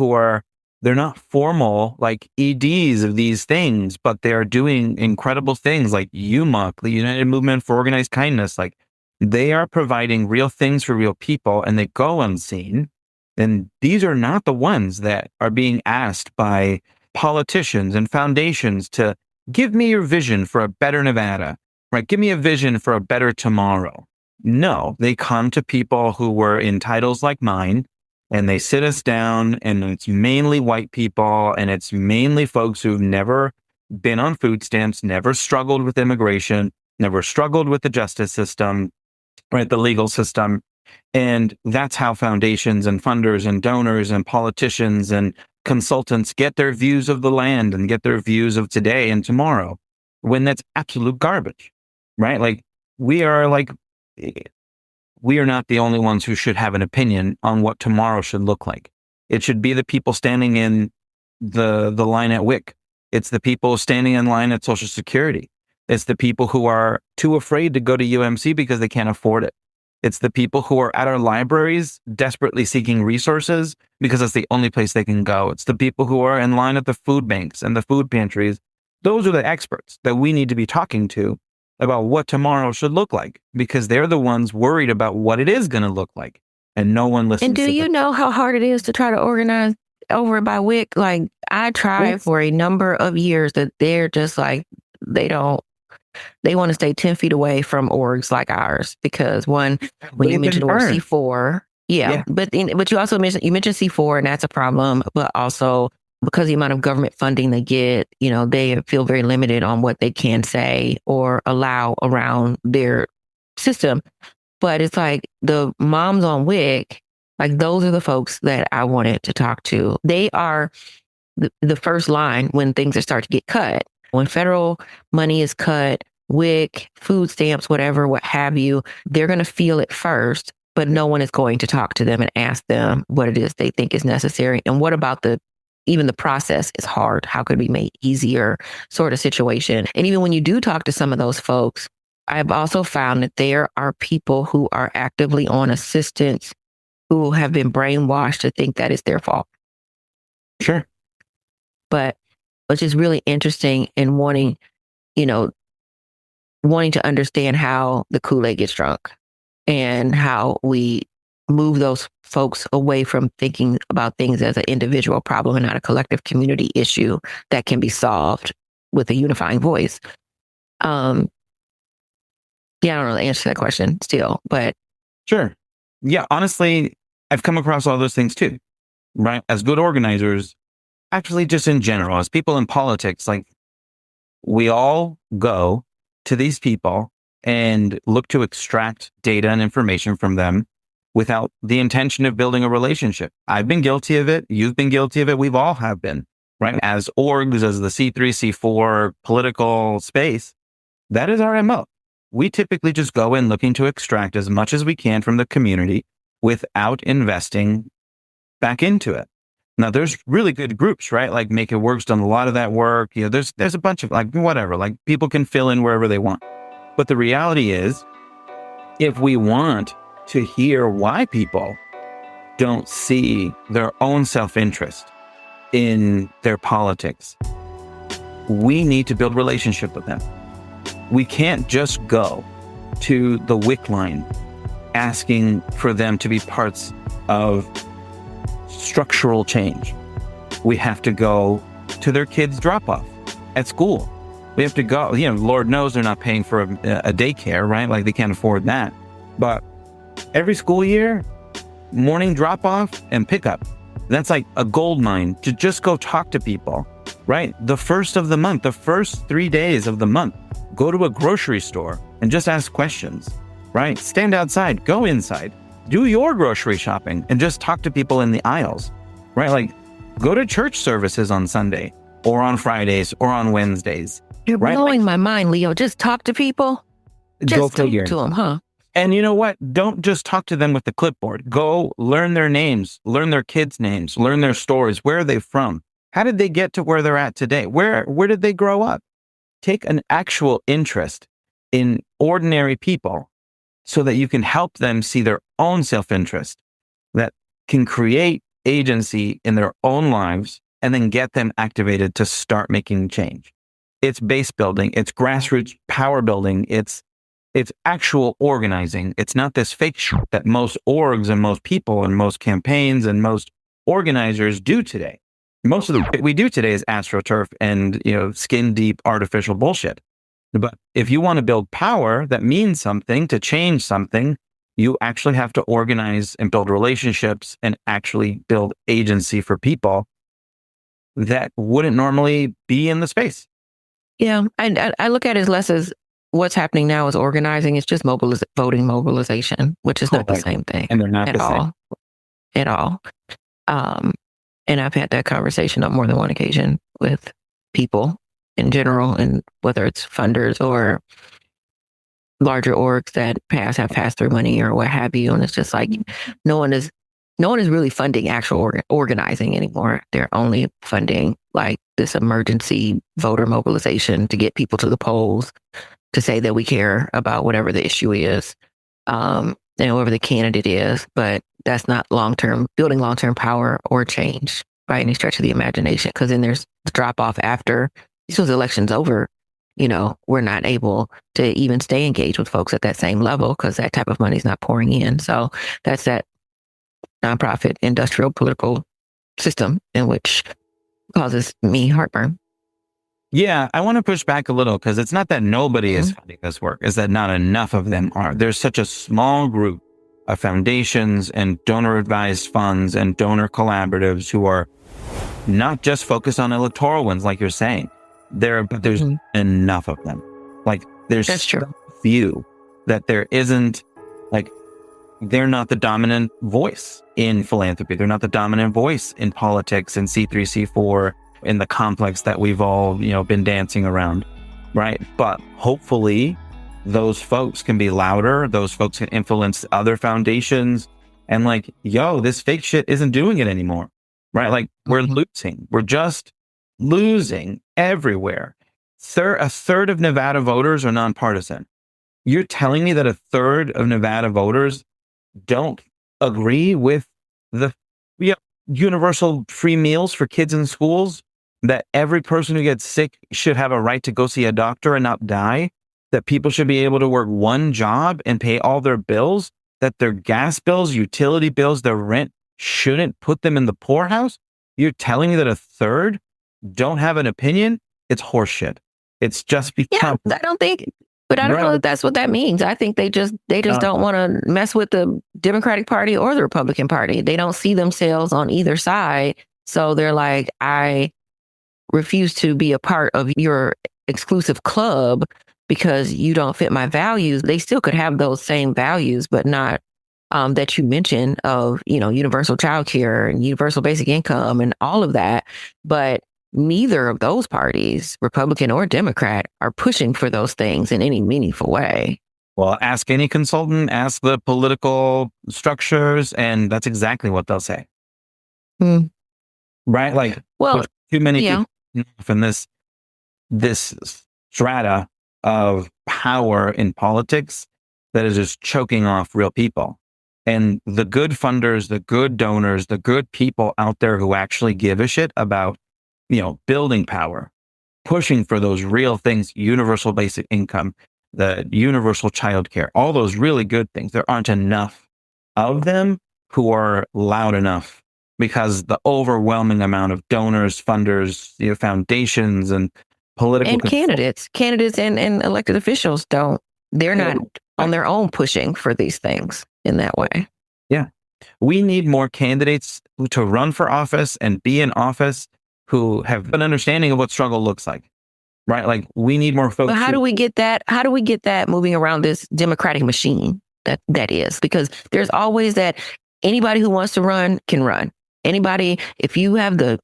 Speaker 4: they're not formal like EDs of these things, but they're doing incredible things like UMOC, the United Movement for Organized Kindness. Like they are providing real things for real people, and they go unseen. And these are not the ones that are being asked by politicians and foundations to give me your vision for a better Nevada, right? Give me a vision for a better tomorrow. No, they come to people who were in titles like mine, and they sit us down, and it's mainly white people, and it's mainly folks who've never been on food stamps, never struggled with immigration, never struggled with the justice system, right? The legal system. And that's how foundations and funders and donors and politicians and consultants get their views of the land and get their views of today and tomorrow, when that's absolute garbage, right? Like we are not the only ones who should have an opinion on what tomorrow should look like. It should be the people standing in the line at WIC. It's the people standing in line at Social Security. It's the people who are too afraid to go to UMC because they can't afford it. It's the people who are at our libraries desperately seeking resources because it's the only place they can go. It's the people who are in line at the food banks and the food pantries. Those are the experts that we need to be talking to about what tomorrow should look like, because they're the ones worried about what it is going to look like, and no one listens.
Speaker 5: And do you know how hard it is to try to organize over by WIC? Like I tried for a number of years that they're just like, they want to stay 10 feet away from orgs like ours, because when you mentioned org C4, but you also mentioned C4, and that's a problem, but also because the amount of government funding they get, they feel very limited on what they can say or allow around their system. But it's like the moms on WIC, like those are the folks that I wanted to talk to. They are the first line when things are start to get cut. When federal money is cut, WIC, food stamps, whatever, what have you, they're going to feel it first, but no one is going to talk to them and ask them what it is they think is necessary. And what about even the process is hard. How could it be made easier sort of situation? And even when you do talk to some of those folks, I've also found that there are people who are actively on assistance who have been brainwashed to think that it's their fault.
Speaker 4: Sure.
Speaker 5: But which is really interesting in wanting to understand how the Kool-Aid gets drunk and how we move those folks away from thinking about things as an individual problem and not a collective community issue that can be solved with a unifying voice. I don't really answer that question still, but.
Speaker 4: Sure. Yeah, honestly, I've come across all those things too, right? As good organizers, actually just in general, as people in politics, like we all go to these people and look to extract data and information from them without the intention of building a relationship. I've been guilty of it. You've been guilty of it. We've all have been, right? As orgs, as the C3, C4 political space, that is our MO. We typically just go in looking to extract as much as we can from the community without investing back into it. Now, there's really good groups, right? Like Make It Work's done a lot of that work. There's a bunch of whatever, people can fill in wherever they want. But the reality is, if we want to hear why people don't see their own self-interest in their politics, we need to build relationship with them. We can't just go to the WIC line asking for them to be parts of structural change. We have to go to their kids' drop-off at school. We have to go, Lord knows they're not paying for a daycare, right? Like they can't afford that. But every school year, morning drop-off and pickup. That's like a gold mine to just go talk to people, right? The first of the month, the first 3 days of the month, go to a grocery store and just ask questions, right? Stand outside, go inside, do your grocery shopping and just talk to people in the aisles, right? Like go to church services on Sunday or on Fridays or on Wednesdays.
Speaker 5: You're
Speaker 4: right?
Speaker 5: blowing my mind, Leo. Just talk to people.
Speaker 4: Go
Speaker 5: Just talk
Speaker 4: figure.
Speaker 5: to them, huh?
Speaker 4: And you know what? Don't just talk to them with the clipboard. Go learn their names, learn their kids' names, learn their stories. Where are they from? How did they get to where they're at today? Where did they grow up? Take an actual interest in ordinary people so that you can help them see their own self-interest that can create agency in their own lives and then get them activated to start making change. It's base building. It's grassroots power building. It's actual organizing. It's not this fake shit that most orgs and most people and most campaigns and most organizers do today. Most of the shit we do today is astroturf and, skin deep artificial bullshit. But if you want to build power that means something, to change something, you actually have to organize and build relationships and actually build agency for people that wouldn't normally be in the space.
Speaker 5: Yeah, I look at it as less as what's happening now is organizing. It's just voting mobilization, which is not the same thing.
Speaker 4: And they're not
Speaker 5: at
Speaker 4: the
Speaker 5: all.
Speaker 4: same.
Speaker 5: At all. And I've had that conversation on more than one occasion with people in general, and whether it's funders or larger orgs that have passed through money or what have you. And it's just like no one is really funding actual organizing anymore. They're only funding like this emergency voter mobilization to get people to the polls to say that we care about whatever the issue is, and whoever the candidate is. But that's not building long-term power or change by any stretch of the imagination. Because then there's the drop off after these elections over. We're not able to even stay engaged with folks at that same level because that type of money is not pouring in. So that's that nonprofit, industrial, political system in which causes me heartburn.
Speaker 4: Yeah, I want to push back a little because it's not that nobody is funding this work, it's that not enough of them are. There's such a small group of foundations and donor advised funds and donor collaboratives who are not just focused on electoral wins, like you're saying. But there's enough of them. Like there's so few that there isn't, like, they're not the dominant voice in philanthropy. They're not the dominant voice in politics and C3, C4 in the complex that we've all, been dancing around. Right. But hopefully those folks can be louder. Those folks can influence other foundations and this fake shit isn't doing it anymore. Right. Like we're losing. We're just losing everywhere. A third of Nevada voters are nonpartisan. You're telling me that a third of Nevada voters don't agree with the universal free meals for kids in schools, that every person who gets sick should have a right to go see a doctor and not die, that people should be able to work one job and pay all their bills, that their gas bills, utility bills, their rent shouldn't put them in the poorhouse? You're telling me that a third don't have an opinion? It's horseshit. It's just become...
Speaker 5: Yeah, I don't know if that's what that means. I think they just don't want to mess with the Democratic Party or the Republican Party. They don't see themselves on either side. So they're like, I refuse to be a part of your exclusive club because you don't fit my values. They still could have those same values, but not that you mentioned of, universal childcare and universal basic income and all of that. But neither of those parties, Republican or Democrat, are pushing for those things in any meaningful way.
Speaker 4: Well, ask any consultant, ask the political structures, and that's exactly what they'll say. Right? Like, well, too many people in this strata of power in politics that is just choking off real people. And the good funders, the good donors, the good people out there who actually give a shit about building power, pushing for those real things, universal basic income, the universal childcare, all those really good things. There aren't enough of them who are loud enough because the overwhelming amount of donors, funders, foundations and political
Speaker 5: and candidates and elected officials they're not on their own pushing for these things in that way.
Speaker 4: Yeah. We need more candidates to run for office and be in office who have an understanding of what struggle looks like, right? Like we need more folks.
Speaker 5: But how do we get that? How do we get that moving around this democratic machine that is? Because there's always that anybody who wants to run can run. Anybody, if you have the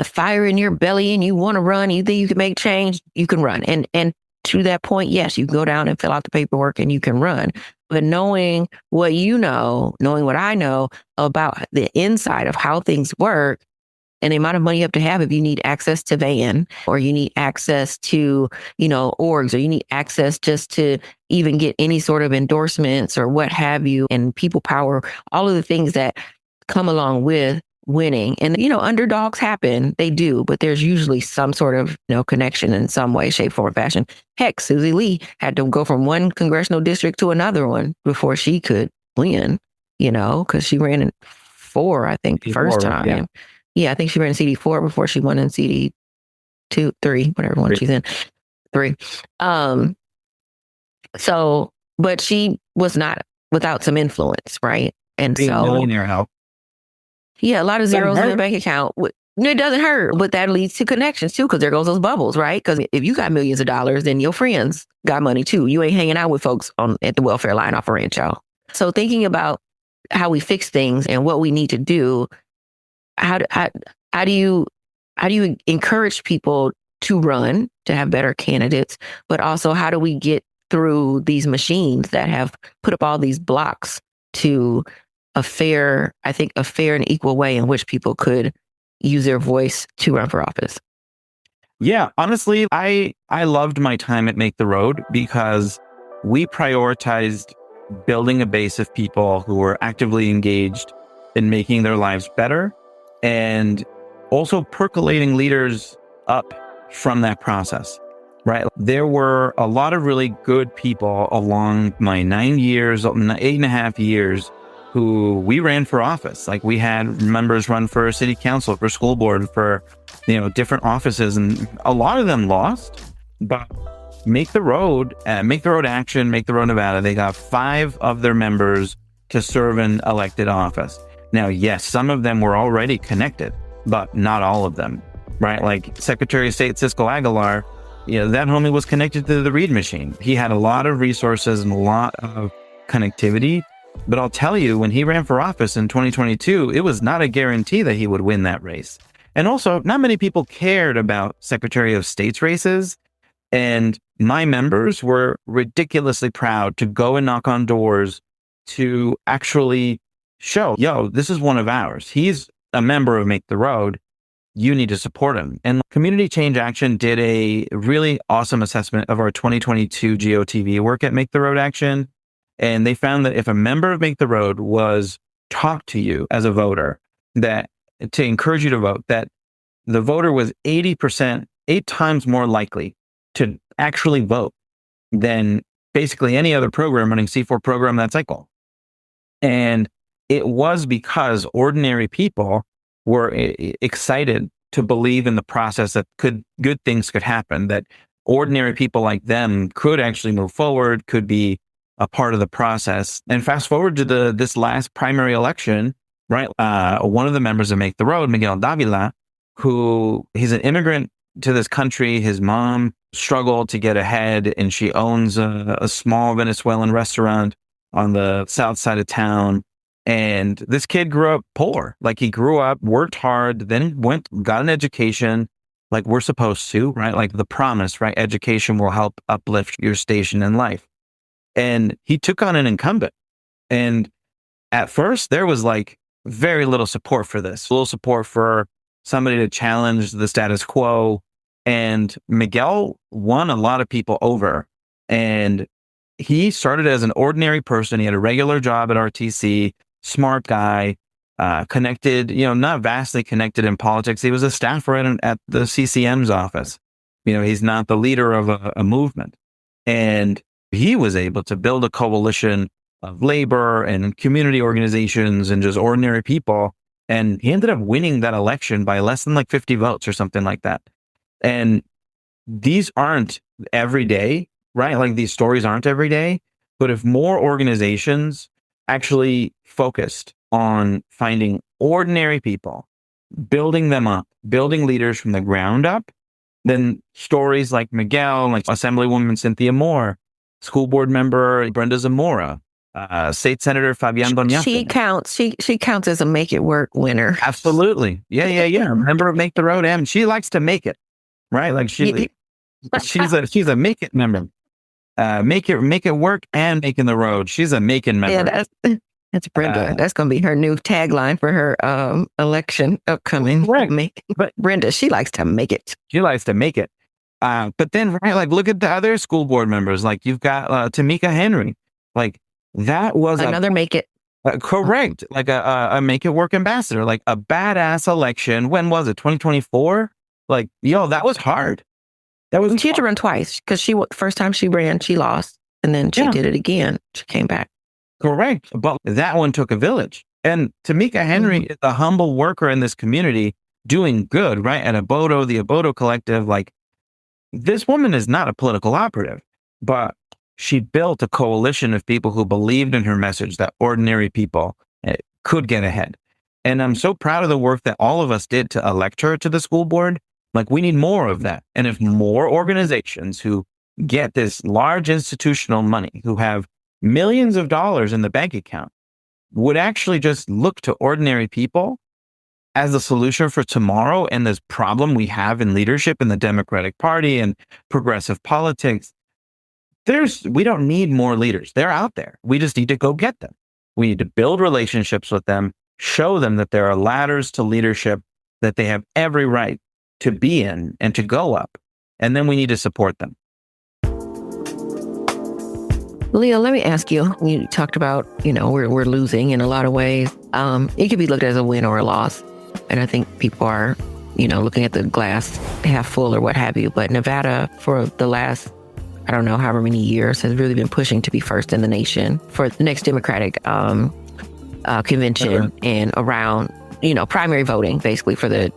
Speaker 5: fire in your belly and you want to run, you think you can make change, you can run. And to that point, yes, you go down and fill out the paperwork and you can run. But knowing what you know, knowing what I know about the inside of how things work and the amount of money you have to have if you need access to van or you need access to, orgs, or you need access just to even get any sort of endorsements or what have you, and people power, all of the things that come along with winning. And, underdogs happen, they do, but there's usually some sort of, connection in some way, shape, form, fashion. Heck, Susie Lee had to go from one congressional district to another one before she could win, because she ran in 4, I think, the first time. Yeah. Yeah, I think she ran in CD4 before she won in CD 2, 3, whatever one she's in. 3. So, but she was not without some influence, right? And
Speaker 4: Being
Speaker 5: so
Speaker 4: millionaire help.
Speaker 5: Yeah, a lot of zeros in the bank account. It doesn't hurt, but that leads to connections too, because there goes those bubbles, right? Because if you got millions of dollars, then your friends got money too. You ain't hanging out with folks at the welfare line off a rancho. So thinking about how we fix things and what we need to do, how do you encourage people to run, to have better candidates, but also how do we get through these machines that have put up all these blocks to a fair and equal way in which people could use their voice to run for office?
Speaker 4: Yeah, honestly, I loved my time at Make the Road because we prioritized building a base of people who were actively engaged in making their lives better and also percolating leaders up from that process, right? There were a lot of really good people along my 8.5 years who we ran for office. Like we had members run for city council, for school board, for, different offices, and a lot of them lost. But Make the Road Action, Make the Road Nevada, they got 5 of their members to serve in elected office. Now, yes, some of them were already connected, but not all of them, right? Like Secretary of State Cisco Aguilar, that homie was connected to the Reed machine. He had a lot of resources and a lot of connectivity. But I'll tell you, when he ran for office in 2022, it was not a guarantee that he would win that race. And also, not many people cared about Secretary of State's races. And my members were ridiculously proud to go and knock on doors to actually show, this is one of ours. He's a member of Make the Road. You need to support him. And Community Change Action did a really awesome assessment of our 2022 GOTV work at Make the Road Action. And they found that if a member of Make the Road was talked to you as a voter, that to encourage you to vote, that the voter was 8 times more likely to actually vote than basically any other program running C4 program that cycle. And it was because ordinary people were excited to believe in the process that good things could happen, that ordinary people like them could actually move forward, could be a part of the process. And fast forward to this last primary election, right? One of the members of Make the Road, Miguel Davila, he's an immigrant to this country. His mom struggled to get ahead, and she owns a small Venezuelan restaurant on the south side of town. And this kid grew up poor. Like he grew up, worked hard, then got an education like we're supposed to, right? Like the promise, right? Education will help uplift your station in life. And he took on an incumbent. And at first there was like very little support for this, little support for somebody to challenge the status quo. And Miguel won a lot of people over. And he started as an ordinary person. He had a regular job at RTC, smart guy, connected, not vastly connected in politics. He was a staffer at the CCM's office. He's not the leader of a movement. And he was able to build a coalition of labor and community organizations and just ordinary people. And he ended up winning that election by less than like 50 votes or something like that. And these aren't every day, right? Like these stories aren't every day. But if more organizations actually focused on finding ordinary people, building them up, building leaders from the ground up, then stories like Miguel, like Assemblywoman Cynthia Moore, school board member Brenda Zamora, State Senator Fabian Doñate.
Speaker 5: She counts as a Make It Work winner.
Speaker 4: Absolutely. Yeah. Member of Make the Road. And she likes to make it, right? Like she's a make it member. Make it work and making the road. She's a making member.
Speaker 5: Yeah, that's Brenda. That's going to be her new tagline for her election upcoming.
Speaker 4: Right.
Speaker 5: But Brenda, she likes to make it.
Speaker 4: She likes to make it. But then, right, like look at the other school board members. Like you've got Tamika Henry. Like that was
Speaker 5: another make it.
Speaker 4: Correct. Like a make it work ambassador. Like a badass election. When was it? 2024. Like that was hard.
Speaker 5: She had to run twice because first time she ran, she lost, and then she did it again. She came back.
Speaker 4: Correct. But that one took a village. And Tamika Henry is a humble worker in this community doing good, right? At Abodo, the Abodo Collective, like this woman is not a political operative, but she built a coalition of people who believed in her message that ordinary people could get ahead. And I'm so proud of the work that all of us did to elect her to the school board. Like we need more of that. And if more organizations who get this large institutional money, who have millions of dollars in the bank account, would actually just look to ordinary people as the solution for tomorrow and this problem we have in leadership in the Democratic Party and progressive politics, we don't need more leaders. They're out there. We just need to go get them. We need to build relationships with them, show them that there are ladders to leadership that they have every right to be in and to go up. And then we need to support them.
Speaker 5: Leo, let me ask you, you talked about, we're losing in a lot of ways. It could be looked at as a win or a loss. And I think people are, looking at the glass half full or what have you. But Nevada, for the last, I don't know, however many years, has really been pushing to be first in the nation for the next Democratic convention and around, primary voting, basically, for the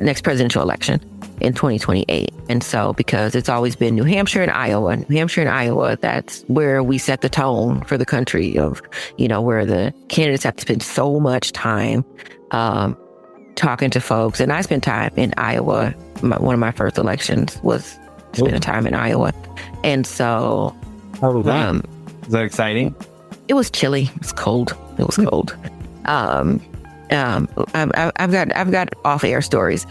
Speaker 5: next presidential election in 2028. And so, because it's always been New Hampshire and Iowa, that's where we set the tone for the country of, where the candidates have to spend so much time talking to folks. And I spent time in Iowa. One of my first elections was spending time in Iowa. And so...
Speaker 4: How was that? Is that exciting?
Speaker 5: It was chilly. It was cold. I've got off-air stories.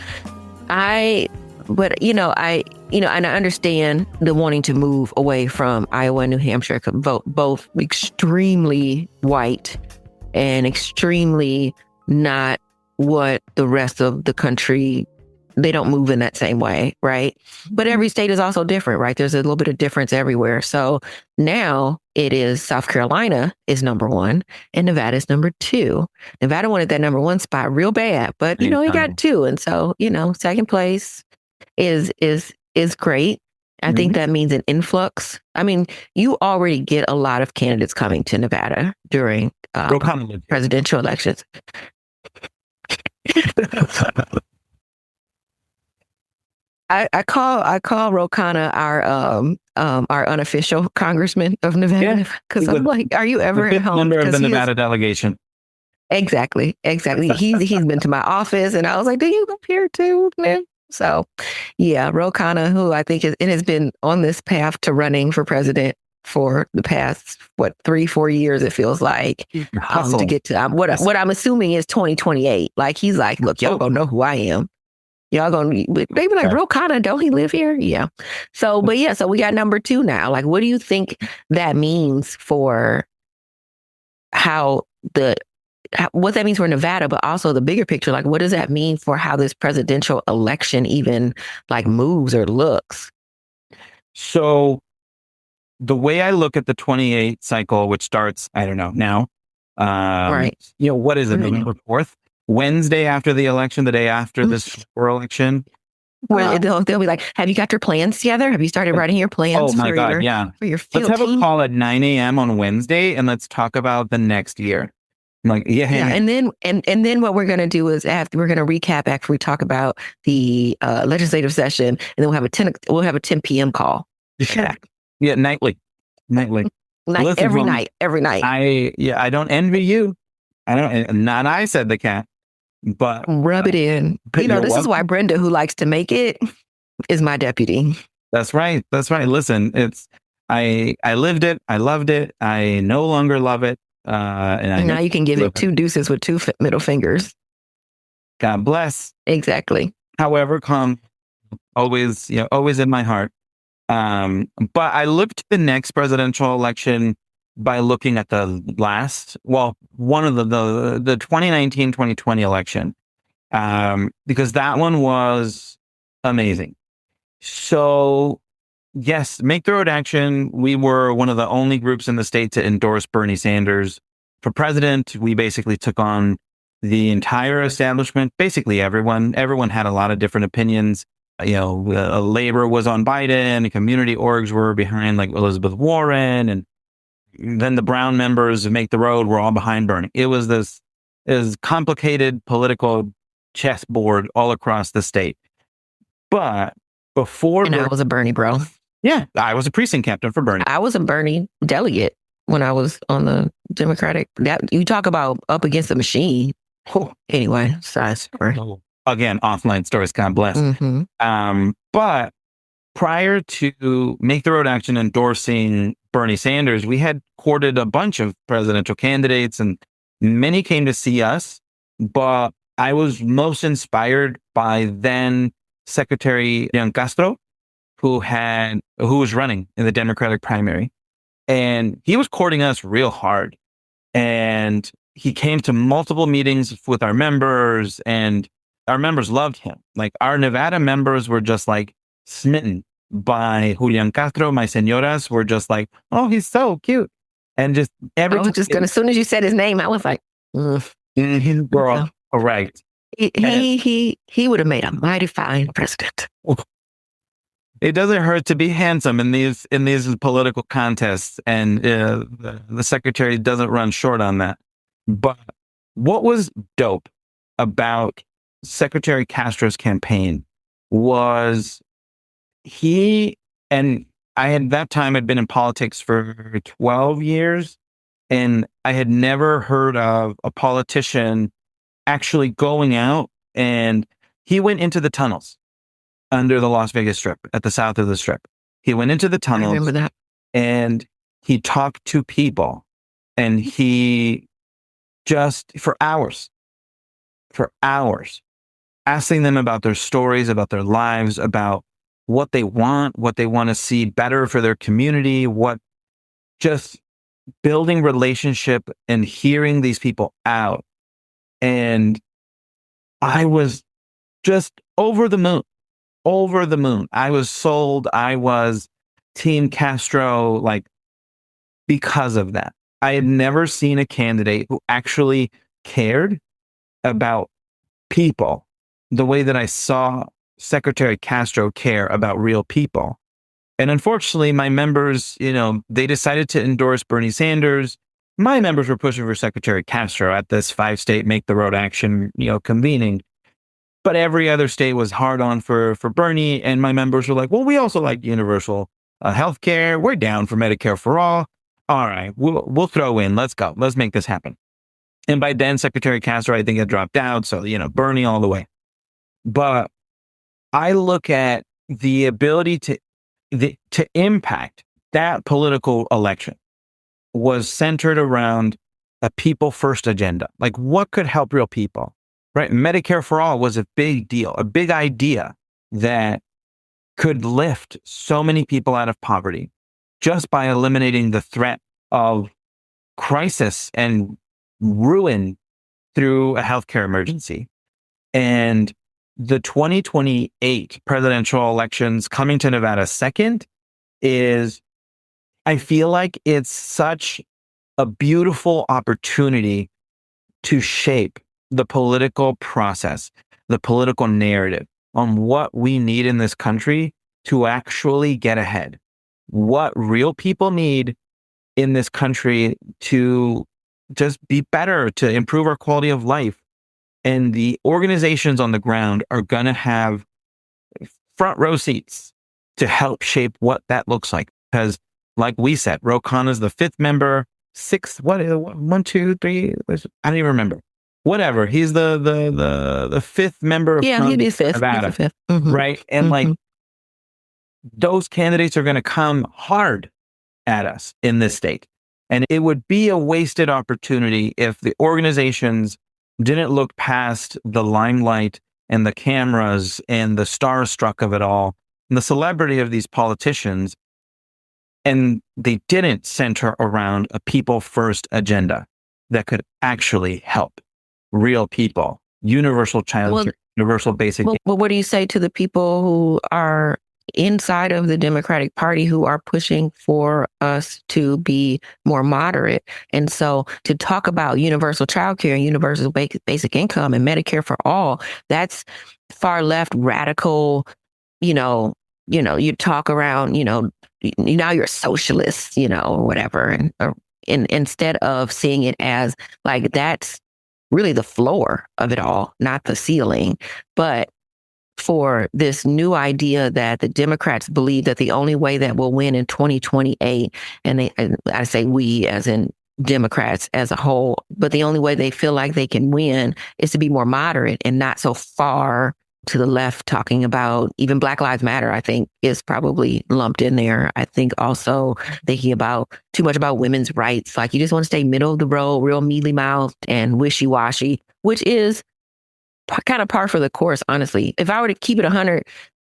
Speaker 5: And I understand the wanting to move away from Iowa and New Hampshire, both extremely white and extremely not what the rest of the country, they don't move in that same way, right? But every state is also different, right? There's a little bit of difference everywhere. So now it is South Carolina is number one and Nevada is number two. Nevada wanted that number one spot real bad, but he got two. And so, second place is great. I think that means an influx. I mean, you already get a lot of candidates coming to Nevada during presidential elections. I call Ro Khanna our unofficial congressman of Nevada because I'm like, are you ever at home?
Speaker 4: Member of the Nevada delegation.
Speaker 5: Exactly. He's been to my office, and I was like, do you live here too, man? So, yeah, Ro Khanna, who I think has been on this path to running for president for the past 3-4 years, it feels like, to get to what I'm assuming is 2028. Like he's like, look, y'all gonna know who I am. Y'all gonna they be like, Ro Khanna, don't he live here? Yeah. So, so we got number two now. Like, what do you think that means for what that means for Nevada, but also the bigger picture? Like, what does that mean for how this presidential election even like moves or looks?
Speaker 4: So the way I look at the 28 cycle, which starts, I don't know, now,
Speaker 5: right.
Speaker 4: What is it, November 4th? Wednesday after the election, the day after this election.
Speaker 5: Where they'll be like, have you got your plans together? Have you started writing your plans for your field
Speaker 4: Let's have
Speaker 5: team?
Speaker 4: a call at 9 a.m. on Wednesday and let's talk about the next year. I'm like,
Speaker 5: and then what we're going to do is we're going to recap after we talk about the legislative session, and then we'll have a 10 p.m. call.
Speaker 4: Yeah, nightly. Listen,
Speaker 5: every night.
Speaker 4: I don't envy you. Not I, said the cat, but
Speaker 5: rub it in. This is why Brenda, who likes to make it, is my deputy.
Speaker 4: That's right. Listen, I lived it. I loved it. I no longer love it. And
Speaker 5: now you can give it two deuces with two middle fingers.
Speaker 4: God bless.
Speaker 5: Exactly.
Speaker 4: However, come always, always in my heart. But I looked at the next presidential election by looking at one of the 2019-2020 election, because that one was amazing. So yes, Make the Road Action, we were one of the only groups in the state to endorse Bernie Sanders for president. We basically took on the entire establishment, basically everyone. Everyone had a lot of different opinions. Labor was on Biden, community orgs were behind like Elizabeth Warren, and then the Brown members of Make the Road were all behind Bernie. It was this complicated political chessboard all across the state. But before...
Speaker 5: And I was a Bernie bro.
Speaker 4: Yeah, I was a precinct captain for Bernie.
Speaker 5: I was a Bernie delegate when I was on the Democratic. That you talk about up against the machine.
Speaker 4: Oh.
Speaker 5: Anyway, side story.
Speaker 4: Again, offline stories, God bless.
Speaker 5: Mm-hmm.
Speaker 4: But prior to Make the Road Action endorsing Bernie Sanders, we had courted a bunch of presidential candidates, and many came to see us. But I was most inspired by then Secretary Juan Castro, who was running in the Democratic primary, and he was courting us real hard. And he came to multiple meetings with our members, and our members loved him. Like, our Nevada members were just like smitten by Julian Castro. My señoras were just like, oh, he's so cute. And just every...
Speaker 5: as soon as you said his name, I was like,
Speaker 4: girl, right.
Speaker 5: He would have made a mighty fine president.
Speaker 4: It doesn't hurt to be handsome in these political contests, and the secretary doesn't run short on that. But what was dope about Secretary Castro's campaign was and I had that time had been in politics for 12 years, and I had never heard of a politician actually going out, and he went into the tunnels under the Las Vegas Strip, at the south of the Strip. He went into the tunnels.
Speaker 5: I remember that.
Speaker 4: And he talked to people, and he just, for hours, asking them about their stories, about their lives, about what they want to see better for their community, just building relationship and hearing these people out. And I was just over the moon. I was sold. I was Team Castro, because of that. I had never seen a candidate who actually cared about people the way that I saw Secretary Castro care about real people. And unfortunately, my members, they decided to endorse Bernie Sanders. My members were pushing for Secretary Castro at this 5-state Make the Road Action, convening. But every other state was hard on for Bernie. And my members were like, well, we also like universal health care. We're down for Medicare for all. All right, we'll throw in. Let's go. Let's make this happen. And by then, Secretary Castro, I think, had dropped out. So, Bernie all the way. But I look at the ability to impact that political election was centered around a people first agenda. Like, what could help real people? Right? Medicare for all was a big deal, a big idea that could lift so many people out of poverty just by eliminating the threat of crisis and ruin through a healthcare emergency. And the 2028 presidential elections coming to Nevada second I feel like it's such a beautiful opportunity to shape the political process, the political narrative on what we need in this country to actually get ahead. What real people need in this country to just be better, to improve our quality of life. And the organizations on the ground are going to have front row seats to help shape what that looks like. Because like we said, Ro Khanna's the fifth member, sixth, one, two, three, I don't even remember. Whatever. He's the fifth member of
Speaker 5: he'd be fifth.
Speaker 4: Nevada,
Speaker 5: fifth. Mm-hmm.
Speaker 4: Right? And those candidates are going to come hard at us in this state. And it would be a wasted opportunity if the organizations didn't look past the limelight and the cameras and the starstruck of it all and the celebrity of these politicians. And they didn't center around a people first agenda that could actually help real people, universal childcare, universal basic.
Speaker 5: Well, what do you say to the people who are inside of the Democratic Party who are pushing for us to be more moderate? And so to talk about universal childcare and universal basic income and Medicare for all, that's far left radical, you talk around, now you're a socialist, or whatever. And instead of seeing it as like, that's really the floor of it all, not the ceiling. But for this new idea that the Democrats believe that the only way that we'll win in 2028, and I say we as in Democrats as a whole, but the only way they feel like they can win is to be more moderate and not so far to the left, talking about even Black Lives Matter, I think is probably lumped in there. I think also thinking about too much about women's rights. Like you just want to stay middle of the road, real mealy mouthed and wishy-washy, which is kind of par for the course, honestly. If I were to keep it 100,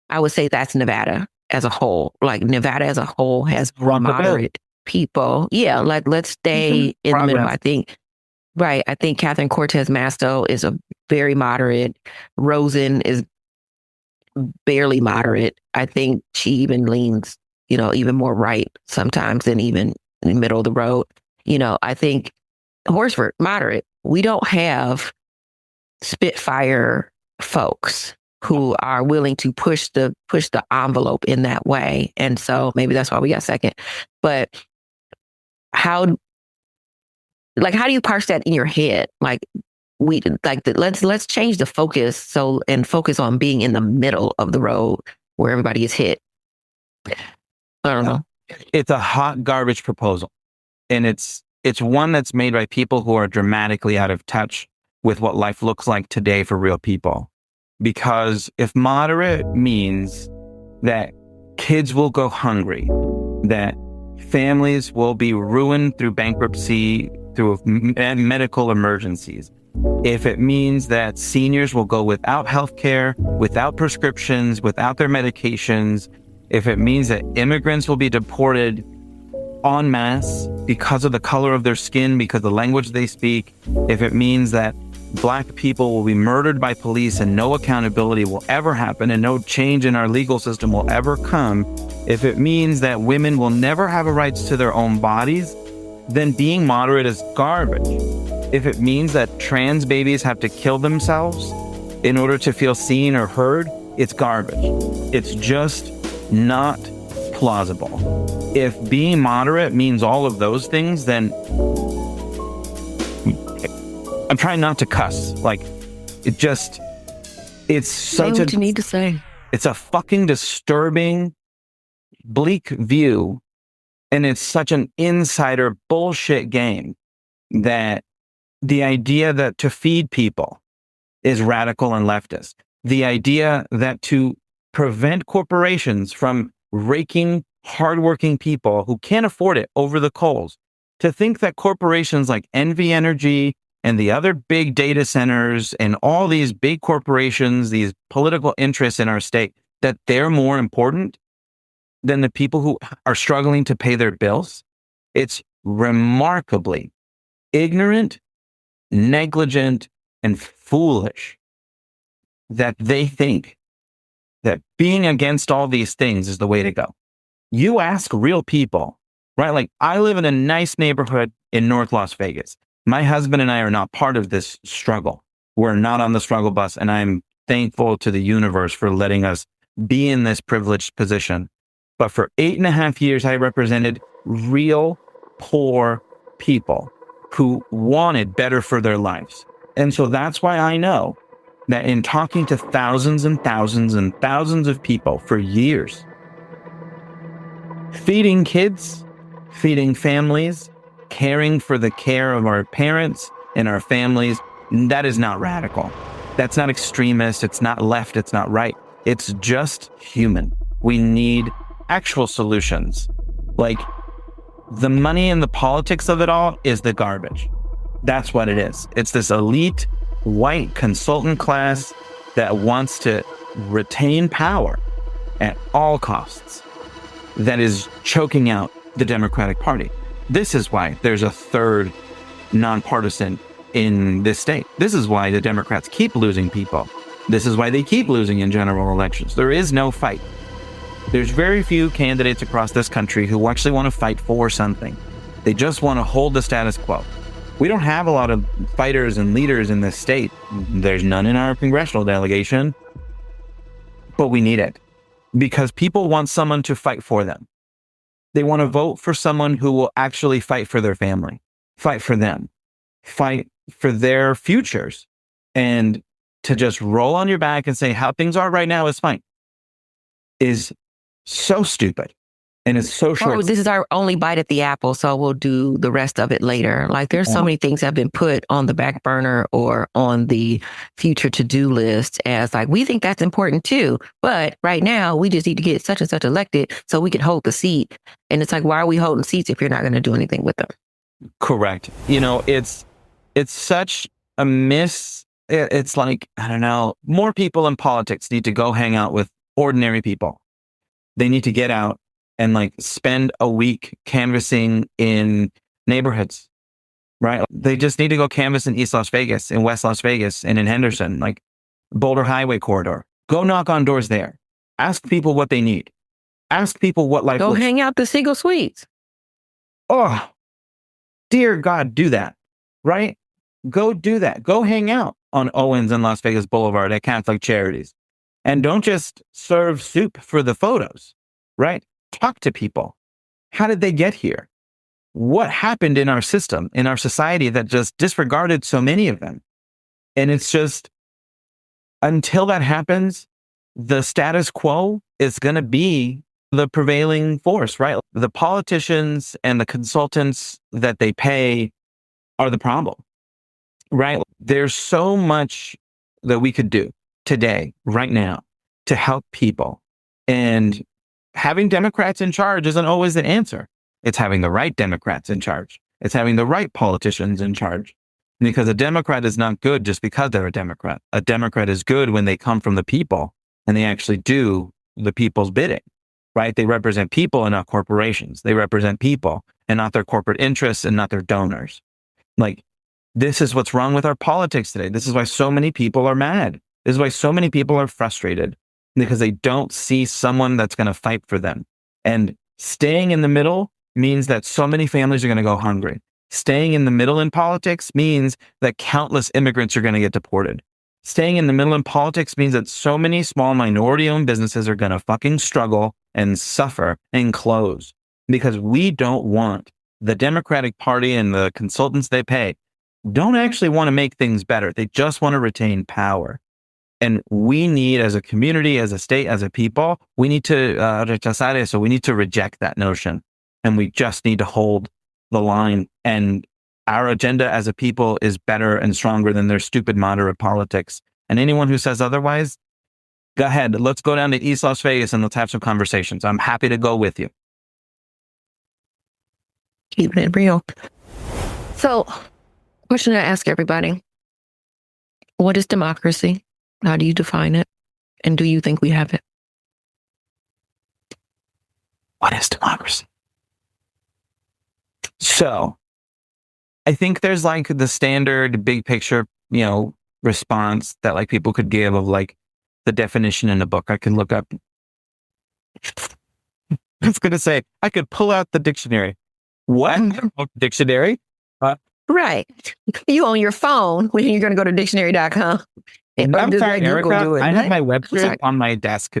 Speaker 5: I would say that's Nevada as a whole. Like Nevada as a whole has moderate people. Yeah, like let's stay in the middle. I think, right. I think Catherine Cortez Masto is a very moderate. Rosen is barely moderate. I think she even leans, even more right sometimes than even in the middle of the road. I think Horsford, moderate. We don't have Spitfire folks who are willing to push the envelope in that way. And so maybe that's why we got second. But how do you parse that in your head? Like let's change the focus and focus on being in the middle of the road where everybody is hit. I don't know.
Speaker 4: It's a hot garbage proposal. And it's one that's made by people who are dramatically out of touch with what life looks like today for real people. Because if moderate means that kids will go hungry, that families will be ruined through bankruptcy, through medical emergencies, if it means that seniors will go without health care, without prescriptions, without their medications, if it means that immigrants will be deported en masse because of the color of their skin, because of the language they speak, if it means that Black people will be murdered by police and no accountability will ever happen and no change in our legal system will ever come, if it means that women will never have a rights to their own bodies, then being moderate is garbage. If it means that trans babies have to kill themselves in order to feel seen or heard, it's garbage. It's just not plausible. If being moderate means all of those things, then I'm trying not to cuss. Like, it's such
Speaker 5: what you need to say.
Speaker 4: It's a fucking disturbing, bleak view. And it's such an insider bullshit game that the idea that to feed people is radical and leftist. The idea that to prevent corporations from raking hardworking people who can't afford it over the coals, to think that corporations like Envy Energy and the other big data centers and all these big corporations, these political interests in our state, that they're more important than the people who are struggling to pay their bills. It's remarkably ignorant, negligent, and foolish that they think that being against all these things is the way to go. You ask real people, right? Like, I live in a nice neighborhood in North Las Vegas. My husband and I are not part of this struggle. We're not on the struggle bus, and I'm thankful to the universe for letting us be in this privileged position. But for 8.5 years, I represented real poor people who wanted better for their lives. And so that's why I know that in talking to thousands and thousands and thousands of people for years, feeding kids, feeding families, caring for the care of our parents and our families, that is not radical. That's not extremist. It's not left. It's not right. It's just human. We need actual solutions. Like, the money and the politics of it all is the garbage. That's what it is. It's this elite white consultant class that wants to retain power at all costs that is choking out the Democratic Party. This is why there's a third nonpartisan in this state. This is why the Democrats keep losing people. This is why they keep losing in general elections. There is no fight. There's very few candidates across this country who actually want to fight for something. They just want to hold the status quo. We don't have a lot of fighters and leaders in this state. There's none in our congressional delegation, but we need it because people want someone to fight for them. They want to vote for someone who will actually fight for their family, fight for them, fight for their futures. And to just roll on your back and say how things are right now is fine is so stupid. And it's so short.
Speaker 5: Oh, this is our only bite at the apple, so we'll do the rest of it later. Like there's so many things that have been put on the back burner or on the future to-do list as like, we think that's important too. But right now we just need to get such and such elected so we can hold the seat. And it's like, why are we holding seats if you're not going to do anything with them?
Speaker 4: Correct. You know, it's such a miss. It's like, I don't know, more people in politics need to go hang out with ordinary people. They need to get out and like spend a week canvassing in neighborhoods, right? They just need to go canvass in East Las Vegas, in West Las Vegas, and in Henderson, like Boulder Highway Corridor. Go knock on doors there. Ask people what they need. Ask people what life
Speaker 5: Go hang out the single suites.
Speaker 4: Oh, dear God, do that, right? Go do that. Go hang out on Owens and Las Vegas Boulevard at Catholic Charities. And don't just serve soup for the photos, right? Talk to people. How did they get here? What happened in our system, in our society that just disregarded so many of them? And it's just, until that happens, the status quo is going to be the prevailing force, right? The politicians and the consultants that they pay are the problem, right? There's so much that we could do today, right now, to help people. And having Democrats in charge isn't always the answer. It's having the right Democrats in charge. It's having the right politicians in charge. Because a Democrat is not good just because they're a Democrat. A Democrat is good when they come from the people and they actually do the people's bidding, right? They represent people and not corporations. They represent people and not their corporate interests and not their donors. Like, this is what's wrong with our politics today. This is why so many people are mad. This is why so many people are frustrated. Because they don't see someone that's going to fight for them. And staying in the middle means that so many families are going to go hungry. Staying in the middle in politics means that countless immigrants are going to get deported. Staying in the middle in politics means that so many small minority-owned businesses are going to fucking struggle and suffer and close. Because we don't want the Democratic Party and the consultants they pay don't actually want to make things better. They just want to retain power. And we need, as a community, as a state, as a people, we need to rechazar eso. We need to reject that notion. And we just need to hold the line. And our agenda as a people is better and stronger than their stupid moderate politics. And anyone who says otherwise, go ahead. Let's go down to East Las Vegas and let's have some conversations. I'm happy to go with you.
Speaker 5: Keeping it real. So, question I ask everybody. What is democracy? How do you define it? And do you think we have it?
Speaker 4: What is democracy? So, I think there's like the standard big picture, response that like people could give of like the definition in a book. I can look up. I was going to say, I could pull out the dictionary. What? Dictionary?
Speaker 5: Right. You on your phone when you're going to go to dictionary.com.
Speaker 4: I'm sorry, Erika. I have my website on my desk.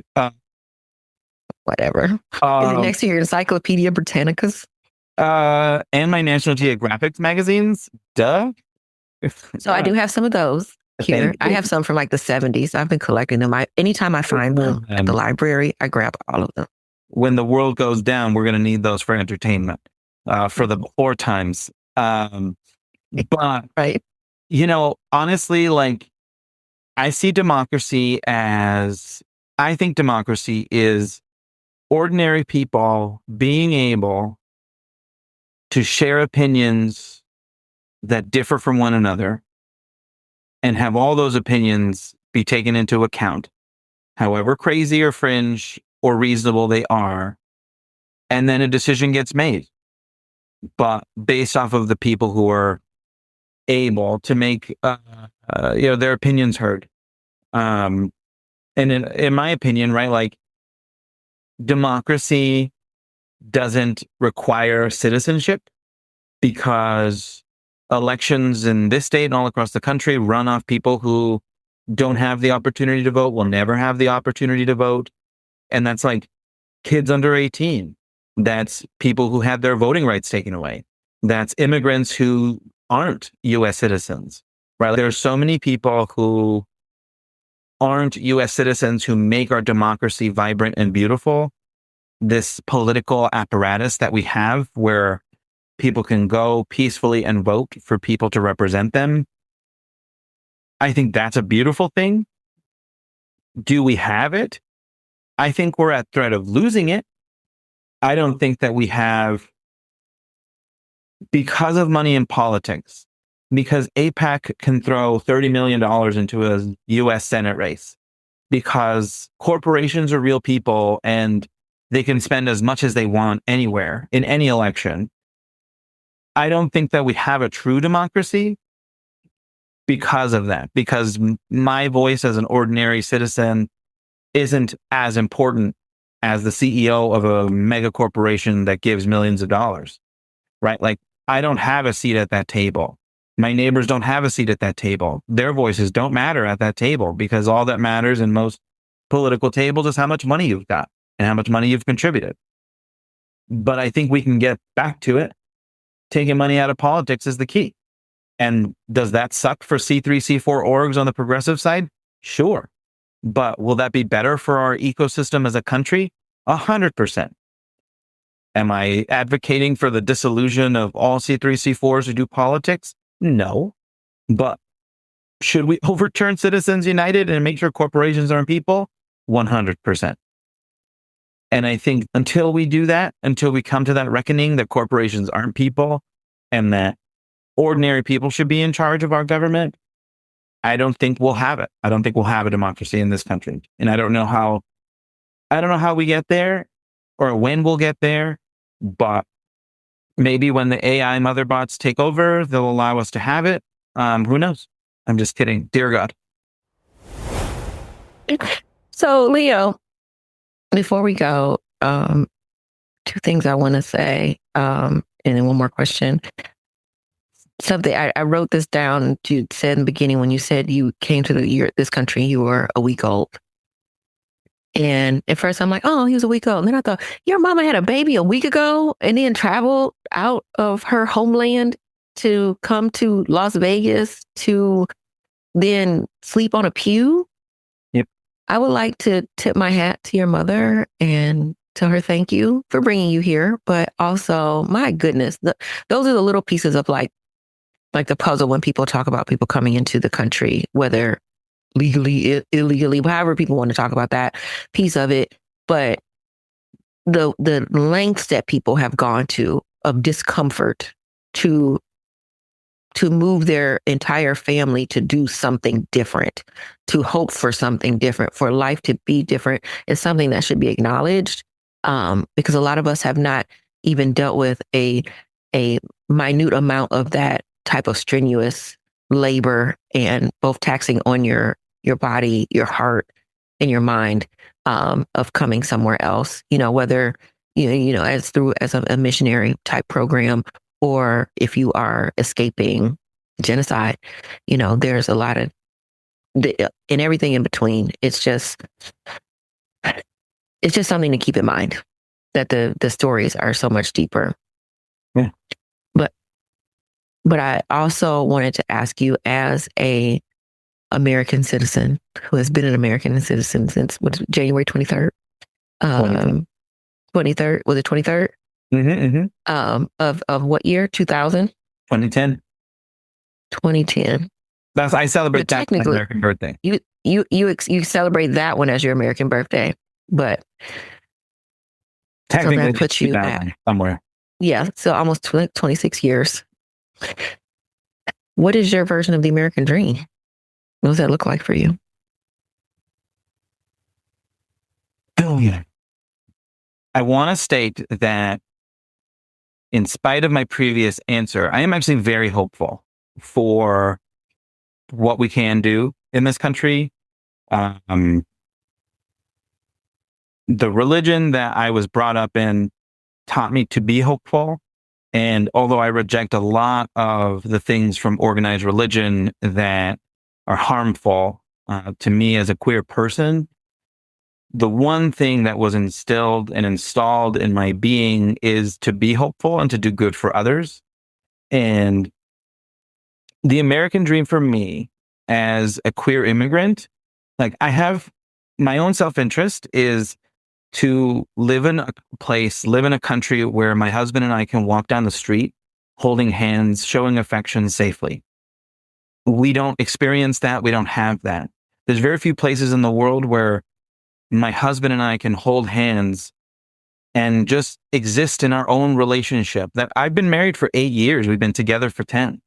Speaker 5: Whatever. Is it next to your Encyclopedia Britannicas?
Speaker 4: And my National Geographic magazines. Duh.
Speaker 5: So I do have some of those here. I have some from like the 70s. I've been collecting them. Anytime I find them at the library, I grab all of them.
Speaker 4: When the world goes down, we're going to need those for entertainment, for the before times. But,
Speaker 5: right.
Speaker 4: Honestly, like, I think democracy is ordinary people being able to share opinions that differ from one another and have all those opinions be taken into account, however crazy or fringe or reasonable they are, and then a decision gets made, but based off of the people who are able to make their opinions heard. And in my opinion, right, like, democracy doesn't require citizenship, because elections in this state and all across the country run off people who don't have the opportunity to vote, will never have the opportunity to vote. And that's like kids under 18. That's people who had their voting rights taken away. That's immigrants who aren't US citizens, right? There are so many people who aren't US citizens who make our democracy vibrant and beautiful. This political apparatus that we have, where people can go peacefully and vote for people to represent them, I think that's a beautiful thing. Do we have it? I think we're at threat of losing it. I don't think that we have, because of money in politics, because AIPAC can throw $30 million into a US Senate race, because corporations are real people and they can spend as much as they want anywhere in any election. I don't think that we have a true democracy because of that, because my voice as an ordinary citizen isn't as important as the CEO of a mega corporation that gives millions of dollars, right? Like, I don't have a seat at that table. My neighbors don't have a seat at that table. Their voices don't matter at that table, because all that matters in most political tables is how much money you've got and how much money you've contributed. But I think we can get back to it. Taking money out of politics is the key. And does that suck for C3, C4 orgs on the progressive side? Sure. But will that be better for our ecosystem as a country? 100%. Am I advocating for the dissolution of all C3, C4s who do politics? No. But should we overturn Citizens United and make sure corporations aren't people? 100%. And I think until we do that, until we come to that reckoning that corporations aren't people and that ordinary people should be in charge of our government, I don't think we'll have it. I don't think we'll have a democracy in this country. And I don't know how we get there or when we'll get there, but maybe when the AI motherbots take over, they'll allow us to have it. Who knows? I'm just kidding. Dear God.
Speaker 5: So, Leo, before we go, two things I want to say, and then one more question. Something I wrote this down. You said in the beginning, when you said you came to this country, you were a week old. And at first I'm like, oh, he was a week old. And then I thought, your mama had a baby a week ago and then traveled out of her homeland to come to Las Vegas to then sleep on a pew.
Speaker 4: Yep.
Speaker 5: I would like to tip my hat to your mother and tell her thank you for bringing you here. But also, my goodness, those are the little pieces of like the puzzle when people talk about people coming into the country, whether legally, illegally, however people want to talk about that piece of it. But the lengths that people have gone to of discomfort to move their entire family to do something different, to hope for something different, for life to be different, is something that should be acknowledged. Because a lot of us have not even dealt with a minute amount of that type of strenuous labor, and both taxing on your body, your heart, and your mind, of coming somewhere else, whether, as a missionary type program, or if you are escaping genocide, there's a lot of, and everything in between. It's just something to keep in mind, that the stories are so much deeper.
Speaker 4: Yeah.
Speaker 5: But I also wanted to ask you, as a American citizen who has been an American citizen since January 23rd, 23rd, was it 23rd?
Speaker 4: Mm-hmm.
Speaker 5: Of what year? 2000?
Speaker 4: 2010.
Speaker 5: 2010.
Speaker 4: I celebrate that as my American birthday.
Speaker 5: You celebrate that one as your American birthday, but
Speaker 4: technically
Speaker 5: so that puts you at
Speaker 4: somewhere.
Speaker 5: Yeah, so almost 26 years. What is your version of the American dream? What does that look like for you?
Speaker 4: I want to state that in spite of my previous answer, I am actually very hopeful for what we can do in this country. The religion that I was brought up in taught me to be hopeful. And although I reject a lot of the things from organized religion that are harmful to me as a queer person, the one thing that was instilled and installed in my being is to be hopeful and to do good for others. And the American dream for me as a queer immigrant, like I have my own self-interest is to live in a place, live in a country where my husband and I can walk down the street holding hands, showing affection safely. We don't experience that. We don't have that. There's very few places in the world where my husband and I can hold hands and just exist in our own relationship. That I've been married for 8 years. We've been together for 10.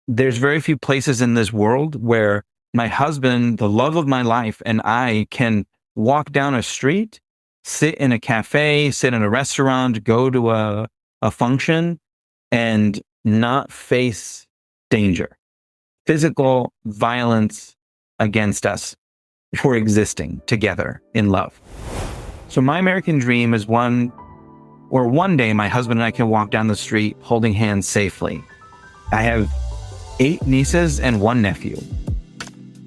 Speaker 4: There's very few places in this world where my husband, the love of my life, and I can walk down a street, sit in a cafe, sit in a restaurant, go to a function, and not face danger, physical violence against us for existing together in love. So my American dream is one where one day my husband and I can walk down the street holding hands safely. I have 8 nieces and 1 nephew.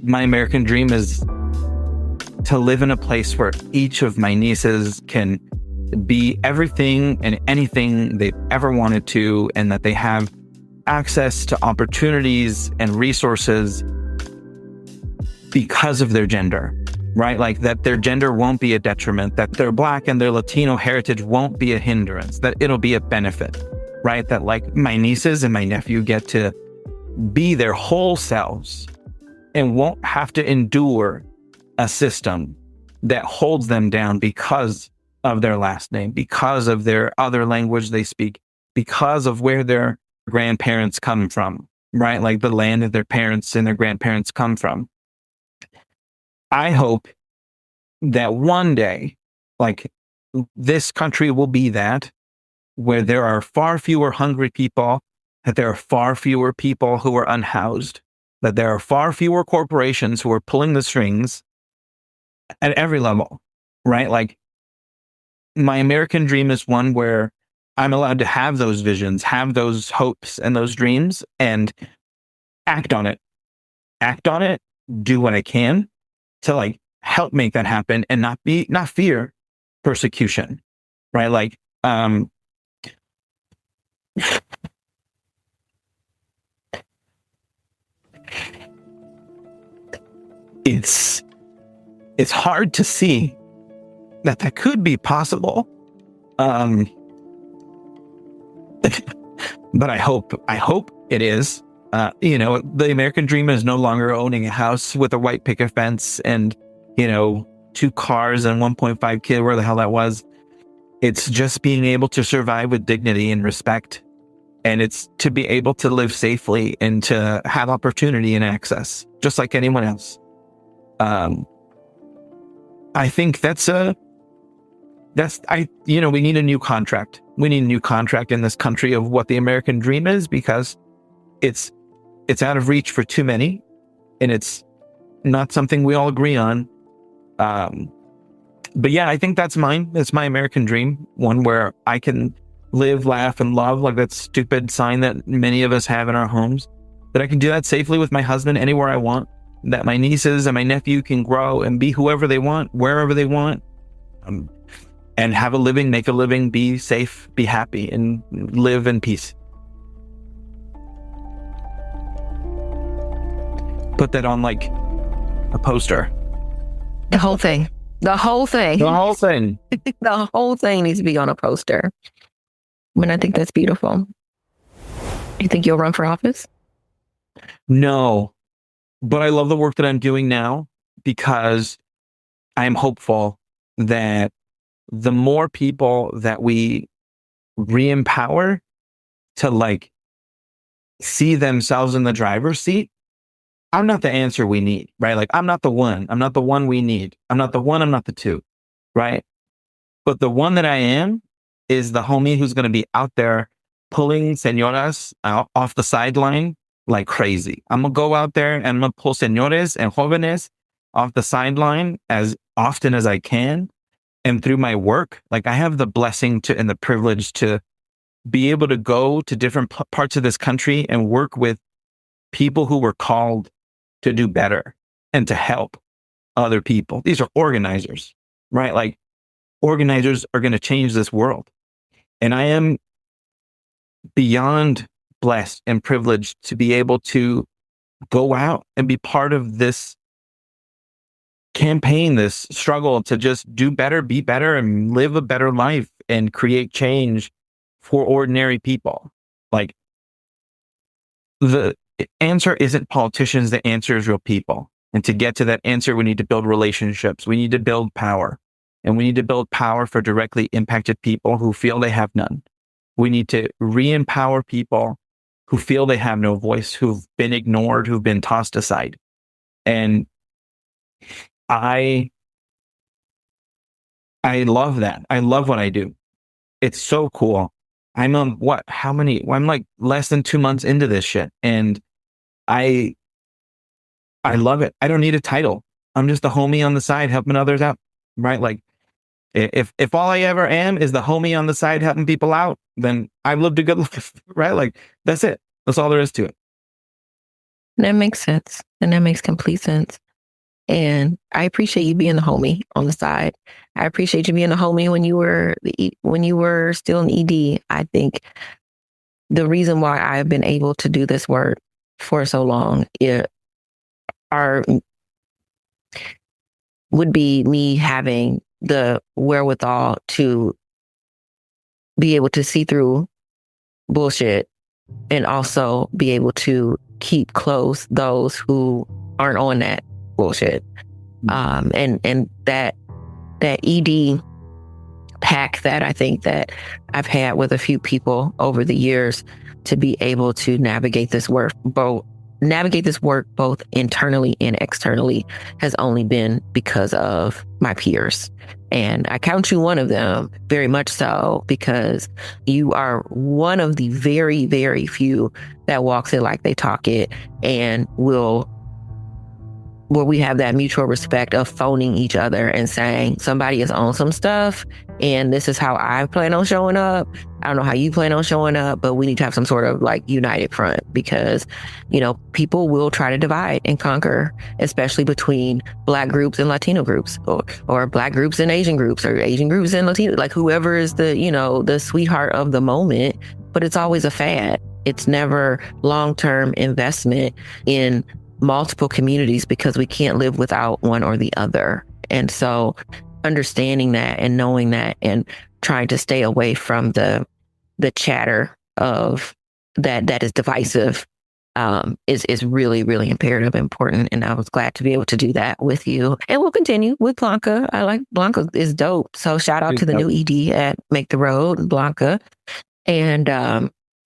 Speaker 4: My American dream is to live in a place where each of my nieces can be everything and anything they've ever wanted to, and that they have access to opportunities and resources because of their gender, right? Like that their gender won't be a detriment, that their Black and their Latino heritage won't be a hindrance, that it'll be a benefit, right? That like my nieces and my nephew get to be their whole selves and won't have to endure a system that holds them down because of their last name, because of their other language they speak, because of where their grandparents come from, right? Like the land that their parents and their grandparents come from. I hope that one day, like this country will be that, where there are far fewer hungry people, that there are far fewer people who are unhoused, that there are far fewer corporations who are pulling the strings at every level, right? Like my American dream is one where I'm allowed to have those visions, have those hopes and those dreams, and act on it, do what I can to like help make that happen and not fear persecution, right? Like, it's hard to see that could be possible. But I hope it is. The American dream is no longer owning a house with a white picket fence and, 2 cars and 1.5 kid, where the hell that was. It's just being able to survive with dignity and respect. And it's to be able to live safely and to have opportunity and access, just like anyone else. I think we need a new contract. We need a new contract in this country of what the American dream is, because it's out of reach for too many, and it's not something we all agree on. But yeah, I think that's mine. That's my American dream. One where I can live, laugh, and love, like that stupid sign that many of us have in our homes, that I can do that safely with my husband anywhere I want, that my nieces and my nephew can grow and be whoever they want, wherever they want, and have a living, make a living, be safe, be happy, and live in peace. Put that on like a poster.
Speaker 5: The whole thing. The whole thing.
Speaker 4: The whole thing.
Speaker 5: The whole thing needs to be on a poster. I think that's beautiful. You think you'll run for office?
Speaker 4: No, but I love the work that I'm doing now, because I'm hopeful that the more people that we re-empower to like see themselves in the driver's seat, I'm not the answer we need, right? Like I'm not the one we need. I'm not the one, I'm not the two. right? But the one that I am is the homie who's going to be out there pulling senoras off the sideline like crazy. I'm going to go out there and I'm going to pull senores and jóvenes off the sideline as often as I can. And through my work, like I have the blessing to and the privilege to be able to go to different parts of this country and work with people who were called to do better and to help other people. These are organizers, right? Like organizers are going to change this world. And I am beyond blessed and privileged to be able to go out and be part of this campaign, this struggle to just do better, be better, and live a better life and create change for ordinary people. Like the answer isn't politicians, the answer is real people. And to get to that answer, we need to build relationships. We need to build power. And we need to build power for directly impacted people who feel they have none. We need to re-empower people who feel they have no voice, who've been ignored, who've been tossed aside. And I love that. I love what I do. It's so cool. I'm on I'm like less than 2 months into this shit. And I love it. I don't need a title. I'm just a homie on the side helping others out, right? Like if all I ever am is the homie on the side helping people out, then I've lived a good life, right? Like that's it. That's all there is to it.
Speaker 5: That makes sense. And that makes complete sense. And I appreciate you being the homie on the side. I appreciate you being the homie when you were still in ED. I think the reason why I've been able to do this work for so long would be me having the wherewithal to be able to see through bullshit and also be able to keep close those who aren't on that bullshit. And that ED pack that I think that I've had with a few people over the years to be able to navigate this work both internally and externally has only been because of my peers. And I count you one of them, very much so, because you are one of the very, very few that walks it like they talk it and where we have that mutual respect of phoning each other and saying somebody is on some stuff and this is how I plan on showing up. I don't know how you plan on showing up, but we need to have some sort of like united front because, people will try to divide and conquer, especially between Black groups and Latino groups or Black groups and Asian groups or Asian groups and Latino, like whoever is the sweetheart of the moment, but it's always a fad. It's never long-term investment in multiple communities because we can't live without one or the other. And so understanding that and knowing that and trying to stay away from the chatter of that is divisive is really, really imperative, important. And I was glad to be able to do that with you. And we'll continue with Blanca. Blanca is dope. So shout out to the new ED at Make the Road, Blanca. And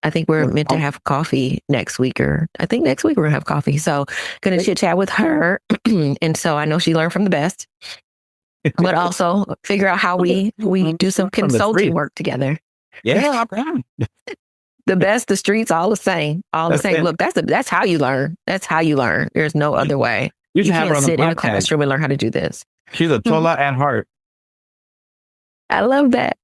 Speaker 5: I think we're meant to have coffee next week, or I think next week we're gonna have coffee. So gonna chit chat with her. And so I know she learned from the best, but also figure out how we do some consulting work together.
Speaker 4: Yeah.
Speaker 5: The best, the streets, all the same, the same. It. Look, that's how you learn. That's how you learn. There's no other way.
Speaker 4: You can't sit
Speaker 5: in a classroom and learn how to do this.
Speaker 4: She's a Tola at heart.
Speaker 5: I love that.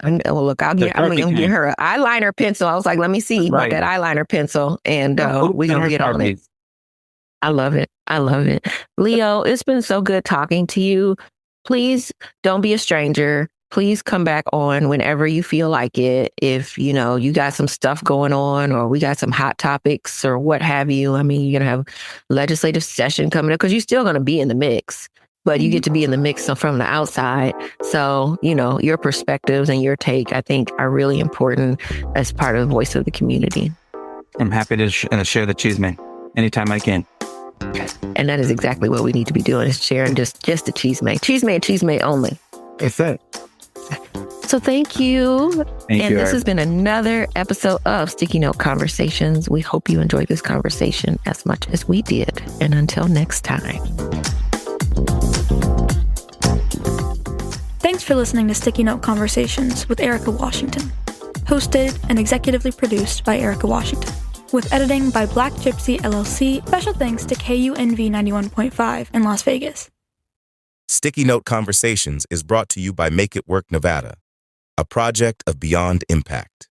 Speaker 5: Well, look, I'm gonna get her an eyeliner pencil. I was like, let me see that eyeliner pencil, and we're gonna get on it. I love it. Leo, it's been so good talking to you. Please don't be a stranger. Please come back on whenever you feel like it. If you got some stuff going on, or we got some hot topics, or what have you. I mean, you're gonna have legislative session coming up because you're still gonna be in the mix. But you get to be in the mix from the outside. So, your perspectives and your take, I think, are really important as part of the voice of the community.
Speaker 4: I'm happy to share the chisme anytime I can.
Speaker 5: And that is exactly what we need to be doing, is sharing just the chisme. Chisme and chisme only.
Speaker 4: That's it.
Speaker 5: So thank you.
Speaker 4: Thank you,
Speaker 5: this has been another episode of Sticky Note Conversations. We hope you enjoyed this conversation as much as we did. And until next time.
Speaker 3: for listening to Sticky Note Conversations with Erika Washington. Hosted and executively produced by Erika Washington. With editing by Black Gypsy LLC. Special thanks to KUNV 91.5 in Las Vegas.
Speaker 6: Sticky Note Conversations is brought to you by Make It Work Nevada, a project of Beyond Impact.